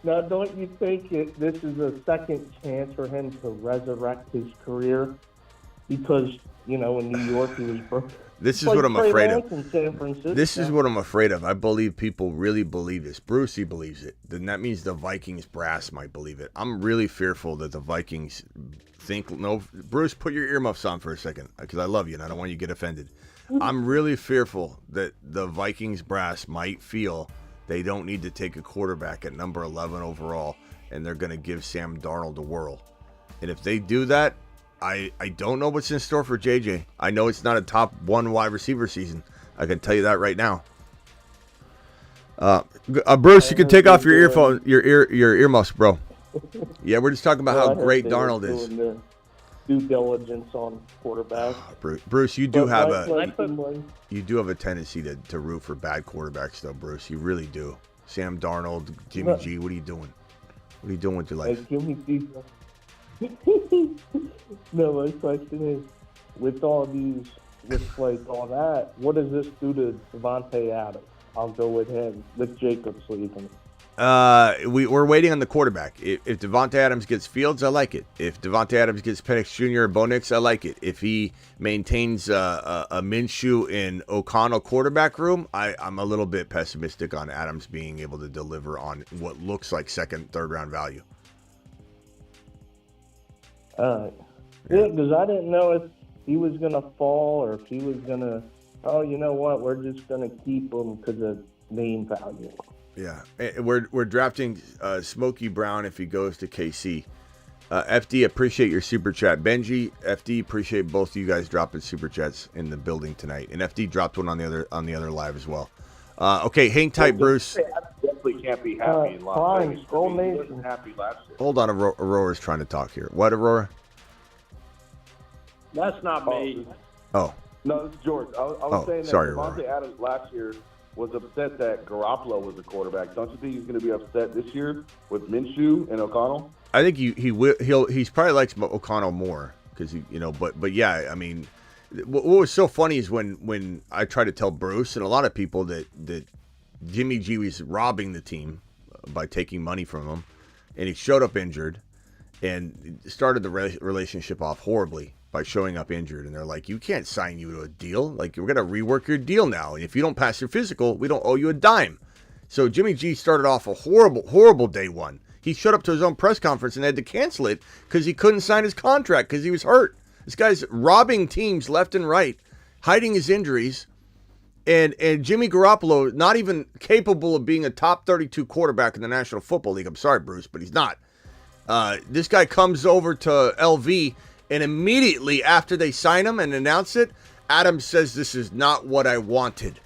Now, don't you think this is a second chance for him to resurrect his career? Because, you know, in New York, he was broke. This is what I'm afraid of. In San Francisco. This is what I'm afraid of. I believe people really believe this. Brucey believes it. Then that means the Vikings brass might believe it. I'm really fearful that the Vikings think, no, Bruce, put your earmuffs on for a second, because I love you and I don't want you to get offended. I'm really fearful that the Vikings brass might feel they don't need to take a quarterback at number 11 overall, and they're going to give Sam Darnold a whirl. And if they do that, I don't know what's in store for JJ. I know it's not a top 1 wide receiver season. I can tell you that right now. Bruce, you can take off your earphone, your earmuffs, bro. Yeah, we're just talking about how great Darnold is. Due diligence on quarterbacks. Bruce, you do have a tendency to root for bad quarterbacks, though, Bruce. You really do. Sam Darnold, Jimmy G. What are you doing? What are you doing with your life? Jimmy G. No, my question is, with all these, with like all that, what does this do to Devontae Adams? I'll go with him, with Jacobs leaving. We're waiting on the quarterback. If Devontae Adams gets Fields, I like it. If Devontae Adams gets Penix Jr. or Bo Nix, I like it. If he maintains a Minshew and O'Connell quarterback room, I'm a little bit pessimistic on Adams being able to deliver on what looks like second, third round value. Yeah, because I didn't know if he was going to fall or if he was going to, oh, you know what, we're just going to keep him because of name value. Yeah, we're drafting Smokey Brown if he goes to KC. FD, appreciate your super chat. Benji, FD, appreciate both of you guys dropping super chats in the building tonight. And FD dropped one on the other live as well. Okay, hang tight, Bruce. I definitely can't be happy in Las Vegas. He wasn't happy last year. Hold on, Aurora's trying to talk here. What, Aurora? That's not me. Oh. No, this is George. I was saying that Devontae Adams last year was upset that Garoppolo was a quarterback. Don't you think he's going to be upset this year with Minshew and O'Connell? I think he's probably likes O'Connell more because but yeah, I mean, what was so funny is when I try to tell Bruce and a lot of people that Jimmy G was robbing the team by taking money from him, and he showed up injured and started the relationship off horribly by showing up injured, and they're like, you can't sign you to a deal. Like, we're going to rework your deal now. And if you don't pass your physical, we don't owe you a dime. So Jimmy G started off a horrible, horrible day one. He showed up to his own press conference and had to cancel it because he couldn't sign his contract because he was hurt. This guy's robbing teams left and right, hiding his injuries. And Jimmy Garoppolo, not even capable of being a top 32 quarterback in the National Football League. I'm sorry, Bruce, but he's not. This guy comes over to LV, and immediately after they sign him and announce it, Adams says, this is not what I wanted.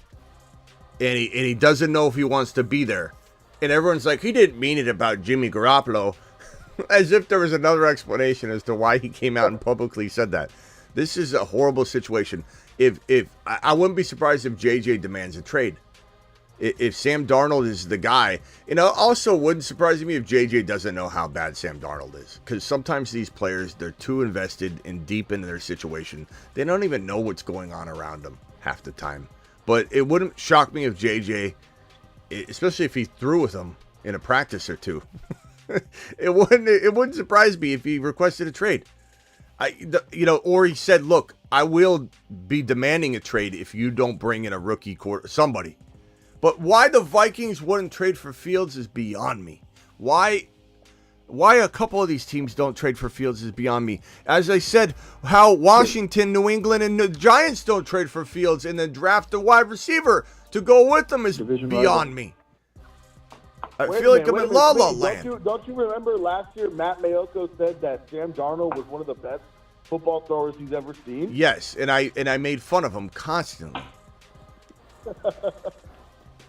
and he doesn't know if he wants to be there. And everyone's like, he didn't mean it about Jimmy Garoppolo, as if there was another explanation as to why he came out and publicly said that. This is a horrible situation. If I wouldn't be surprised if JJ demands a trade. If Sam Darnold is the guy, also wouldn't surprise me if JJ doesn't know how bad Sam Darnold is. Because sometimes these players, they're too invested and deep into their situation. They don't even know what's going on around them half the time. But it wouldn't shock me if JJ, especially if he threw with him in a practice or two, it wouldn't surprise me if he requested a trade. Or he said, look, I will be demanding a trade if you don't bring in a rookie somebody. But why the Vikings wouldn't trade for Fields is beyond me. Why a couple of these teams don't trade for Fields is beyond me. As I said, how Washington, New England, and the Giants don't trade for Fields and then draft a wide receiver to go with them is beyond me. I feel like I'm in La La Land. Don't you remember last year Matt Mayoko said that Sam Darnold was one of the best football throwers he's ever seen? Yes, and I made fun of him constantly.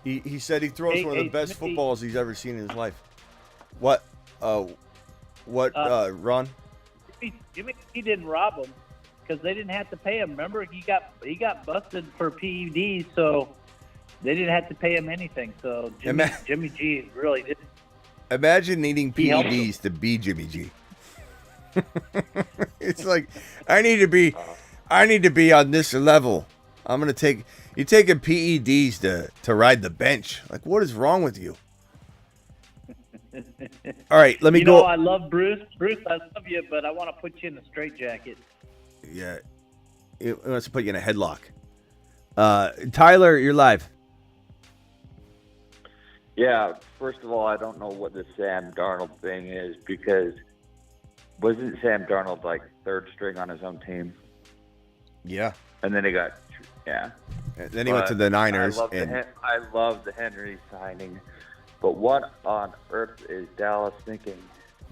He said he throws one of the best footballs he's ever seen in his life. What, Ron? Jimmy didn't rob him because they didn't have to pay him. Remember, he got busted for PEDs, so they didn't have to pay him anything. So Jimmy G really didn't. Imagine needing PEDs to be Jimmy G. It's like I need to be on this level. I'm gonna take. You're taking PEDs to ride the bench. Like, what is wrong with you? All right, let me go. I love Bruce. Bruce, I love you, but I want to put you in a straitjacket. Yeah. He wants to put you in a headlock. Tyler, you're live. Yeah, first of all, I don't know what the Sam Darnold thing is because wasn't Sam Darnold like third string on his own team? Yeah. And then he got, yeah. And then he went to the Niners. I love the Henry signing. But what on earth is Dallas thinking?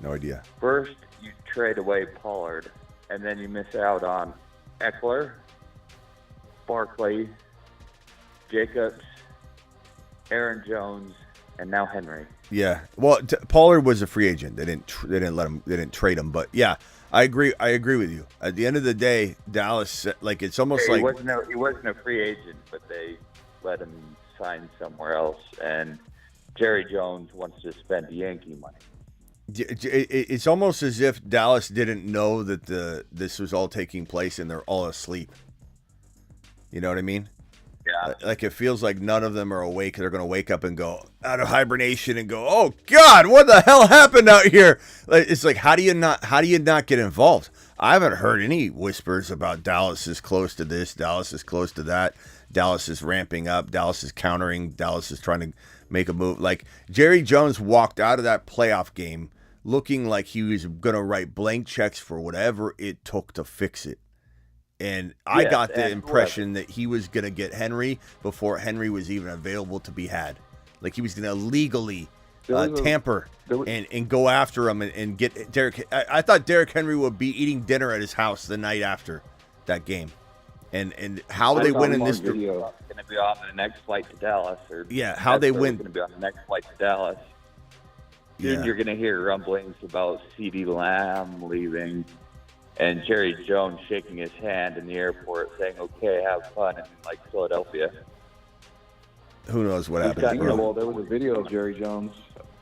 No idea. First, you trade away Pollard, and then you miss out on Eckler, Barkley, Jacobs, Aaron Jones, and now Henry. Yeah. Well, Pollard was a free agent. They didn't let him. They didn't trade him. But yeah, I agree. I agree with you. At the end of the day, Dallas, like it's almost he like wasn't a free agent, but they let him sign somewhere else. And Jerry Jones wants to spend Yankee money. It's almost as if Dallas didn't know that this was all taking place and they're all asleep. You know what I mean? Yeah. Like it feels like none of them are awake. They're going to wake up and go out of hibernation and go, "Oh God, what the hell happened out here?" It's like, how do you not get involved? I haven't heard any whispers about Dallas is close to this, Dallas is close to that, Dallas is ramping up, Dallas is countering, Dallas is trying to make a move. Like Jerry Jones walked out of that playoff game looking like he was going to write blank checks for whatever it took to fix it. And I got the impression that he was going to get Henry before Henry was even available to be had. Like he was going to legally tamper and go after him and get Derrick. I thought Derrick Henry would be eating dinner at his house the night after that game. And how they win in this video going to be on the next flight to Dallas, how they win. Going to be on the next flight to Dallas. Yeah. You're going to hear rumblings about CeeDee Lamb leaving, and Jerry Jones shaking his hand in the airport, saying, "Okay, have fun," in like Philadelphia. Who knows what happened? Well, there was a video of Jerry Jones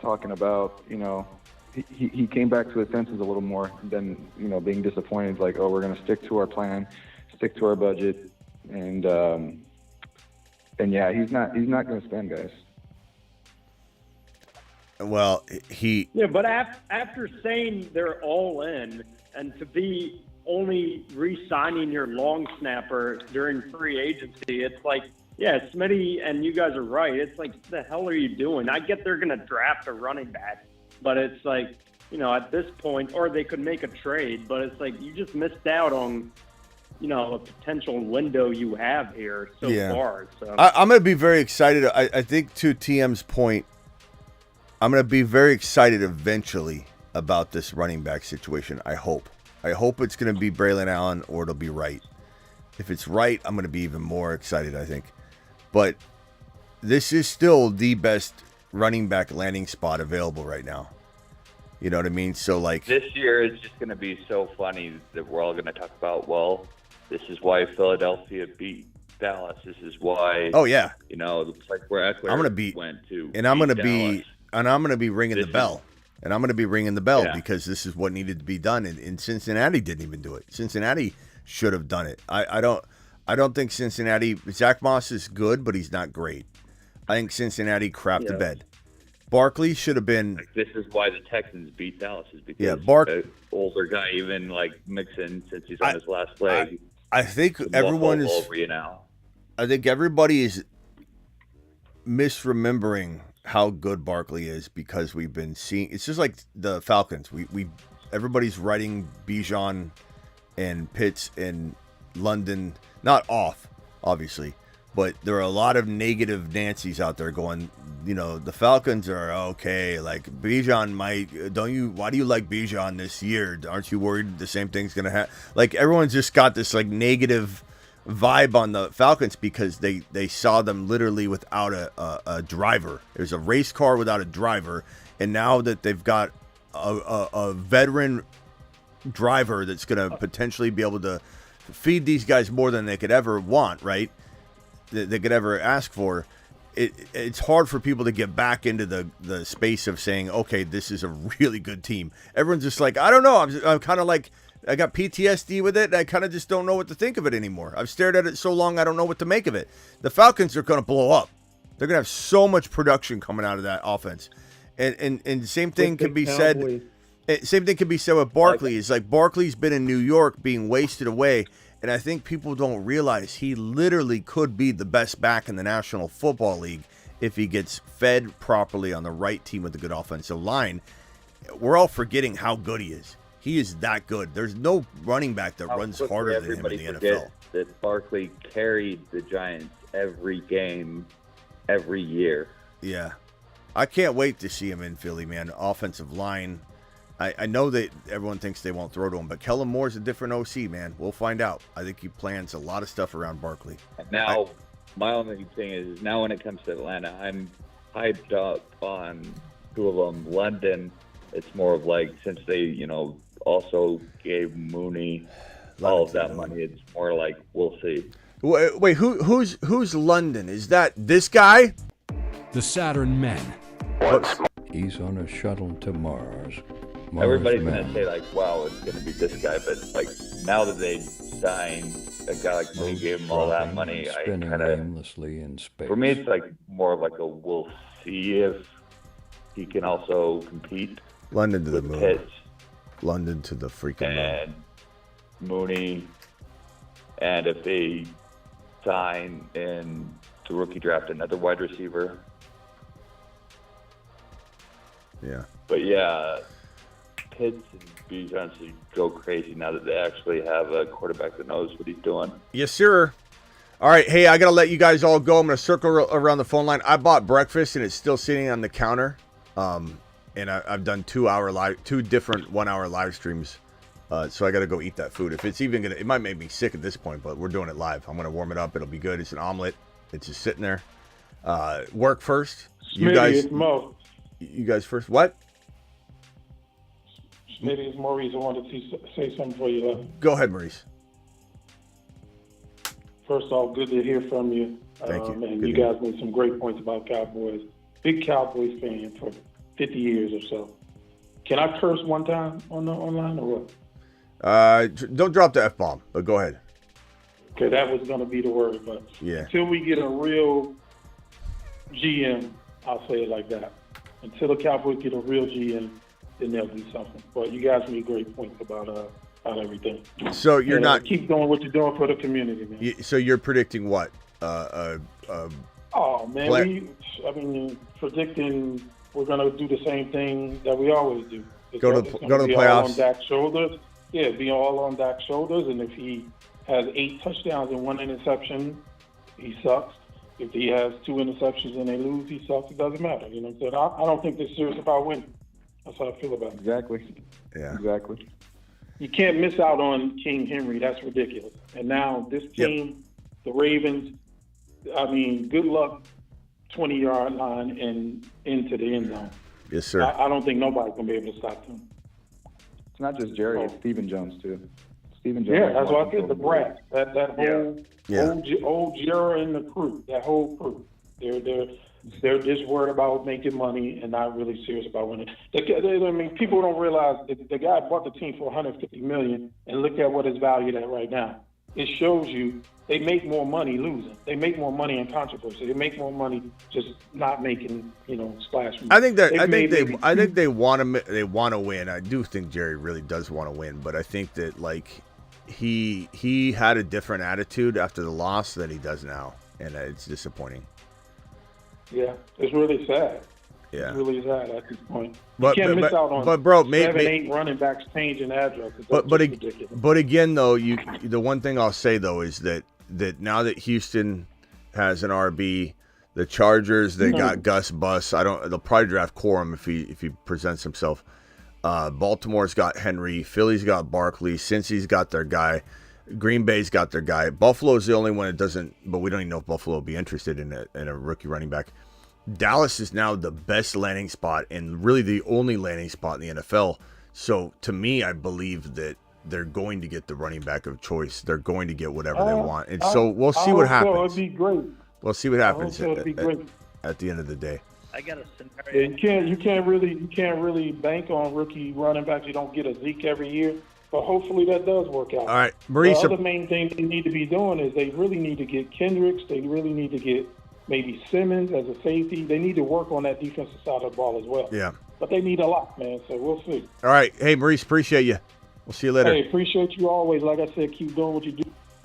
talking about, he came back to his senses a little more than being disappointed. Like, oh, we're going to stick to our plan, stick to our budget, and yeah, he's not going to spend, guys. Well, but after saying they're all in, and to be only re-signing your long snapper during free agency, it's like, yeah, Smitty and you guys are right. It's like, what the hell are you doing? I get they're going to draft a running back, but it's like, at this point, or they could make a trade, but it's like you just missed out on, a potential window you have here so far. So I'm going to be very excited. I think to TM's point, I'm going to be very excited eventually about this running back situation. I hope it's going to be Braylon Allen or it'll be Wright. If it's Wright, I'm going to be even more excited, I think. But this is still the best running back landing spot available right now. You know what I mean? So, like... This year is just going to be so funny that we're all going to talk about, well, this is why Philadelphia beat Dallas. This is why... Oh, yeah. You know, the place where Eckler went to. And I'm going to be ringing the bell. And I'm going to be ringing the bell because this is what needed to be done. And Cincinnati didn't even do it. Cincinnati should have done it. I don't think Cincinnati... Zach Moss is good, but he's not great. I think Cincinnati crapped the bed. Barkley should have been... Like, this is why the Texans beat Dallas, is because an older guy, even like Mixon, since he's on his last leg. I think everyone is... Over you now. I think everybody is misremembering how good Barkley is because we've been seeing... It's just like the Falcons. Everybody's writing Bijan and Pitts and London, not off, obviously, but there are a lot of negative Nancy's out there going, you know, the Falcons are okay. Like Bijan might, why do you like Bijan this year? Aren't you worried the same thing's going to happen? Like everyone's just got this like negative vibe on the Falcons because they saw them literally without a driver. There's a race car without a driver. And now that they've got a veteran driver that's going to potentially be able to feed these guys more than they could ever want, right? They could ever ask for. It's hard for people to get back into the space of saying, okay, this is a really good team. Everyone's just like, I don't know. I'm kind of like, I got PTSD with it. And I kind of just don't know what to think of it anymore. I've stared at it so long, I don't know what to make of it. The Falcons are going to blow up. They're going to have so much production coming out of that offense. And same thing can be said. Same thing can be said with Barkley. It's like Barkley's been in New York being wasted away. And I think people don't realize he literally could be the best back in the National Football League if he gets fed properly on the right team with a good offensive line. We're all forgetting how good he is. He is that good. There's no running back that runs harder than him in the NFL. That Barkley carried the Giants every game, every year. Yeah. I can't wait to see him in Philly, man. Offensive line. I know that everyone thinks they won't throw to him, but Kellen Moore's a different OC, man. We'll find out. I think he plans a lot of stuff around Barkley. And now, my only thing is, now when it comes to Atlanta, I'm hyped up on two of them. London, it's more of like, since they, you know, also gave Mooney all of that money, it's more like, we'll see. Wait, who's London? Is that this guy? The Saturn Men. He's on a shuttle to Mars. Everybody's going to say, like, wow, it's going to be this guy. But, like, now that they signed a guy like Mooney, gave him all that money, I kind of... aimlessly in space. For me, it's, like, more of like a we'll see if he can also compete. London to the moon. Pitts, London to the freaking moon. And Mooney. And if they sign in the rookie draft another wide receiver. Yeah. But, yeah... Pitts and Bijan should go crazy now that they actually have a quarterback that knows what he's doing. Yes, sir. All right, hey, I got to let you guys all go. I'm going to circle around the phone line. I bought breakfast, and it's still sitting on the counter. And I've done 2 different 1-hour live streams. So I got to go eat that food. If it's even going to, it might make me sick at this point, but we're doing it live. I'm going to warm it up. It'll be good. It's an omelet. It's just sitting there. Work first. Smitty, it's Mo. You guys first. What? Maybe it's Maurice. I wanted to say something for you. Go ahead, Maurice. First off, good to hear from you. Thank you. And you guys made some great points about Cowboys. Big Cowboys fan for 50 years or so. Can I curse one time online or what? Don't drop the F-bomb, but go ahead. Okay, that was going to be the word. But yeah. Until we get a real GM, I'll say it like that. Until the Cowboys get a real GM, then they'll do something. But you guys made great points about everything. So you're not keep doing what you're doing for the community, man. So you're predicting what? Oh man, predicting we're gonna do the same thing that we always do. Go to the playoffs. All on Dak's shoulders. Yeah, be all on Dak's shoulders. And if he has 8 touchdowns and 1 interception, he sucks. If he has 2 interceptions and they lose, he sucks. It doesn't matter. You know what I'm saying? I don't think they're serious about winning. That's how I feel about it. Exactly. Yeah. Exactly. You can't miss out on King Henry. That's ridiculous. And now this team, the Ravens, I mean, good luck 20-yard line and into the end zone. Yes, sir. I don't think nobody's going to be able to stop them. It's not just Jerry, it's Stephen Jones, too. Stephen Jones. Yeah, that's what I said, the brat. That whole old Jerry and the crew, that whole crew. They're just worried about making money and not really serious about winning. I mean, people don't realize that the guy bought the team for $150 million, and look at what it's valued at right now. It shows you they make more money losing. They make more money in controversy. They make more money just not making, splash. I think they want to win. I do think Jerry really does want to win, but I think that like he had a different attitude after the loss than he does now, and it's disappointing. Yeah, it's really sad. Yeah, it's really sad at this point. But, you can't miss out on bro, 7-8 running backs changing addresses. But again, though, the one thing I'll say though is that now that Houston has an RB, the Chargers they got Gus Bus. They'll probably draft Corum if he presents himself. Baltimore's got Henry. Philly's got Barkley. Cincy's got their guy. Green Bay's got their guy. Buffalo's the only one that doesn't, but we don't even know if Buffalo will be interested in a rookie running back. Dallas is now the best landing spot and really the only landing spot in the NFL. So to me, I believe that they're going to get the running back of choice. They're going to get whatever they want. And so we'll see what happens. It'd be great. We'll see what happens it'd be great. At the end of the day. I got a scenario. You can't really bank on rookie running backs. You don't get a Zeke every year. But hopefully that does work out. All right, Maurice. The other main thing they need to be doing is they really need to get Kendricks. They really need to get maybe Simmons as a safety. They need to work on that defensive side of the ball as well. Yeah. But they need a lot, man. So we'll see. All right. Hey, Maurice, appreciate you. We'll see you later. Hey, appreciate you always. Like I said, keep doing what you do.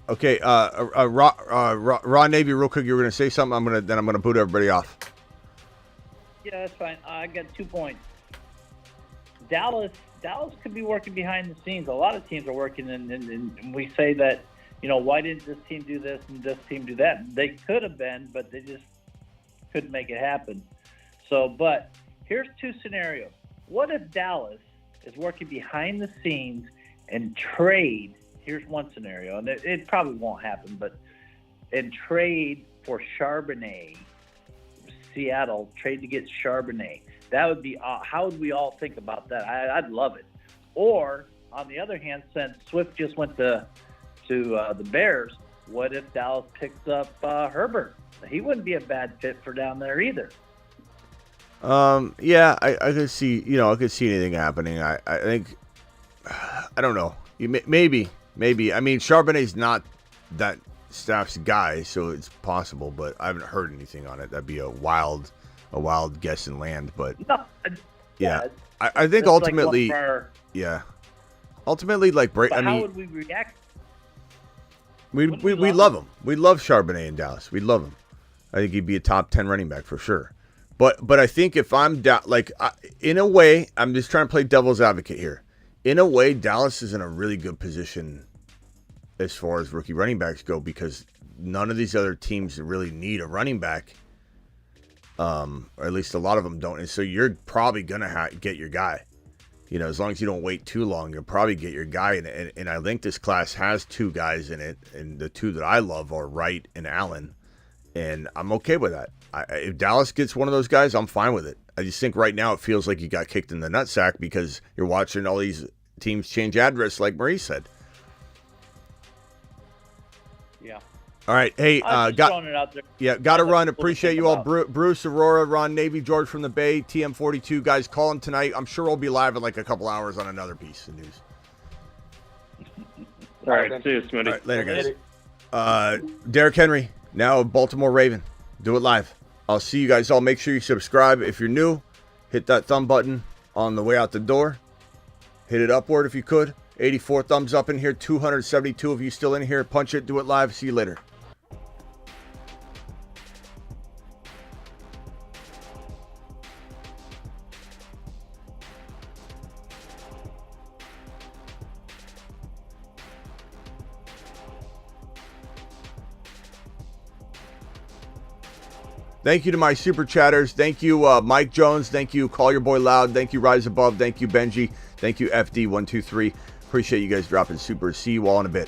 Okay. Raw Navy, real quick. You were going to say something. I'm gonna boot everybody off. Yeah, that's fine. I got 2 points. Dallas could be working behind the scenes. A lot of teams are working, and we say that, why didn't this team do this and this team do that? They could have been, but they just couldn't make it happen. So, but here's 2 scenarios. What if Dallas is working behind the scenes and trade? Here's one scenario, and it probably won't happen, but and trade for Charbonnet. Seattle trade to get Charbonnet. That would be how would we all think about that? I'd love it. Or on the other hand, since Swift just went to the Bears, what if Dallas picks up Herbert? He wouldn't be a bad fit for down there either. Yeah, I could see I could see anything happening. I think I don't know. Maybe. I mean, Charbonnet's not that staff's guy, so it's possible, but I haven't heard anything on it. That'd be a wild guess and land, but yeah, I think ultimately, like break. I mean, how would we react? We love him. We love Charbonnet in Dallas. We love him. I think he'd be a top 10 running back for sure. But I think if I'm in a way, I'm just trying to play devil's advocate here. In a way, Dallas is in a really good position as far as rookie running backs go because none of these other teams really need a running back. Or at least a lot of them don't. And so you're probably going to get your guy. As long as you don't wait too long, you'll probably get your guy. And I think this class has 2 guys in it. And the 2 that I love are Wright and Allen. And I'm okay with that. If Dallas gets one of those guys, I'm fine with it. I just think right now it feels like you got kicked in the nutsack because you're watching all these teams change address like Maurice said. Yeah. All right. Hey, throwing it out there. Yeah, got to run. Appreciate you all. Bruce, Aurora, Ron, Navy, George from the Bay, TM42 guys calling tonight. I'm sure we'll be live in like a couple hours on another piece of news. All right. See you, Smitty. All right, later, guys. Derrick Henry, now a Baltimore Raven. Do it live. I'll see you guys all. Make sure you subscribe. If you're new, hit that thumb button on the way out the door. Hit it upward if you could. 84 thumbs up in here. 272 of you still in here. Punch it. Do it live. See you later. Thank you to my super chatters. Thank you, Mike Jones. Thank you, Call Your Boy Loud. Thank you, Rise Above. Thank you, Benji. Thank you, FD123. Appreciate you guys dropping super. See you all in a bit.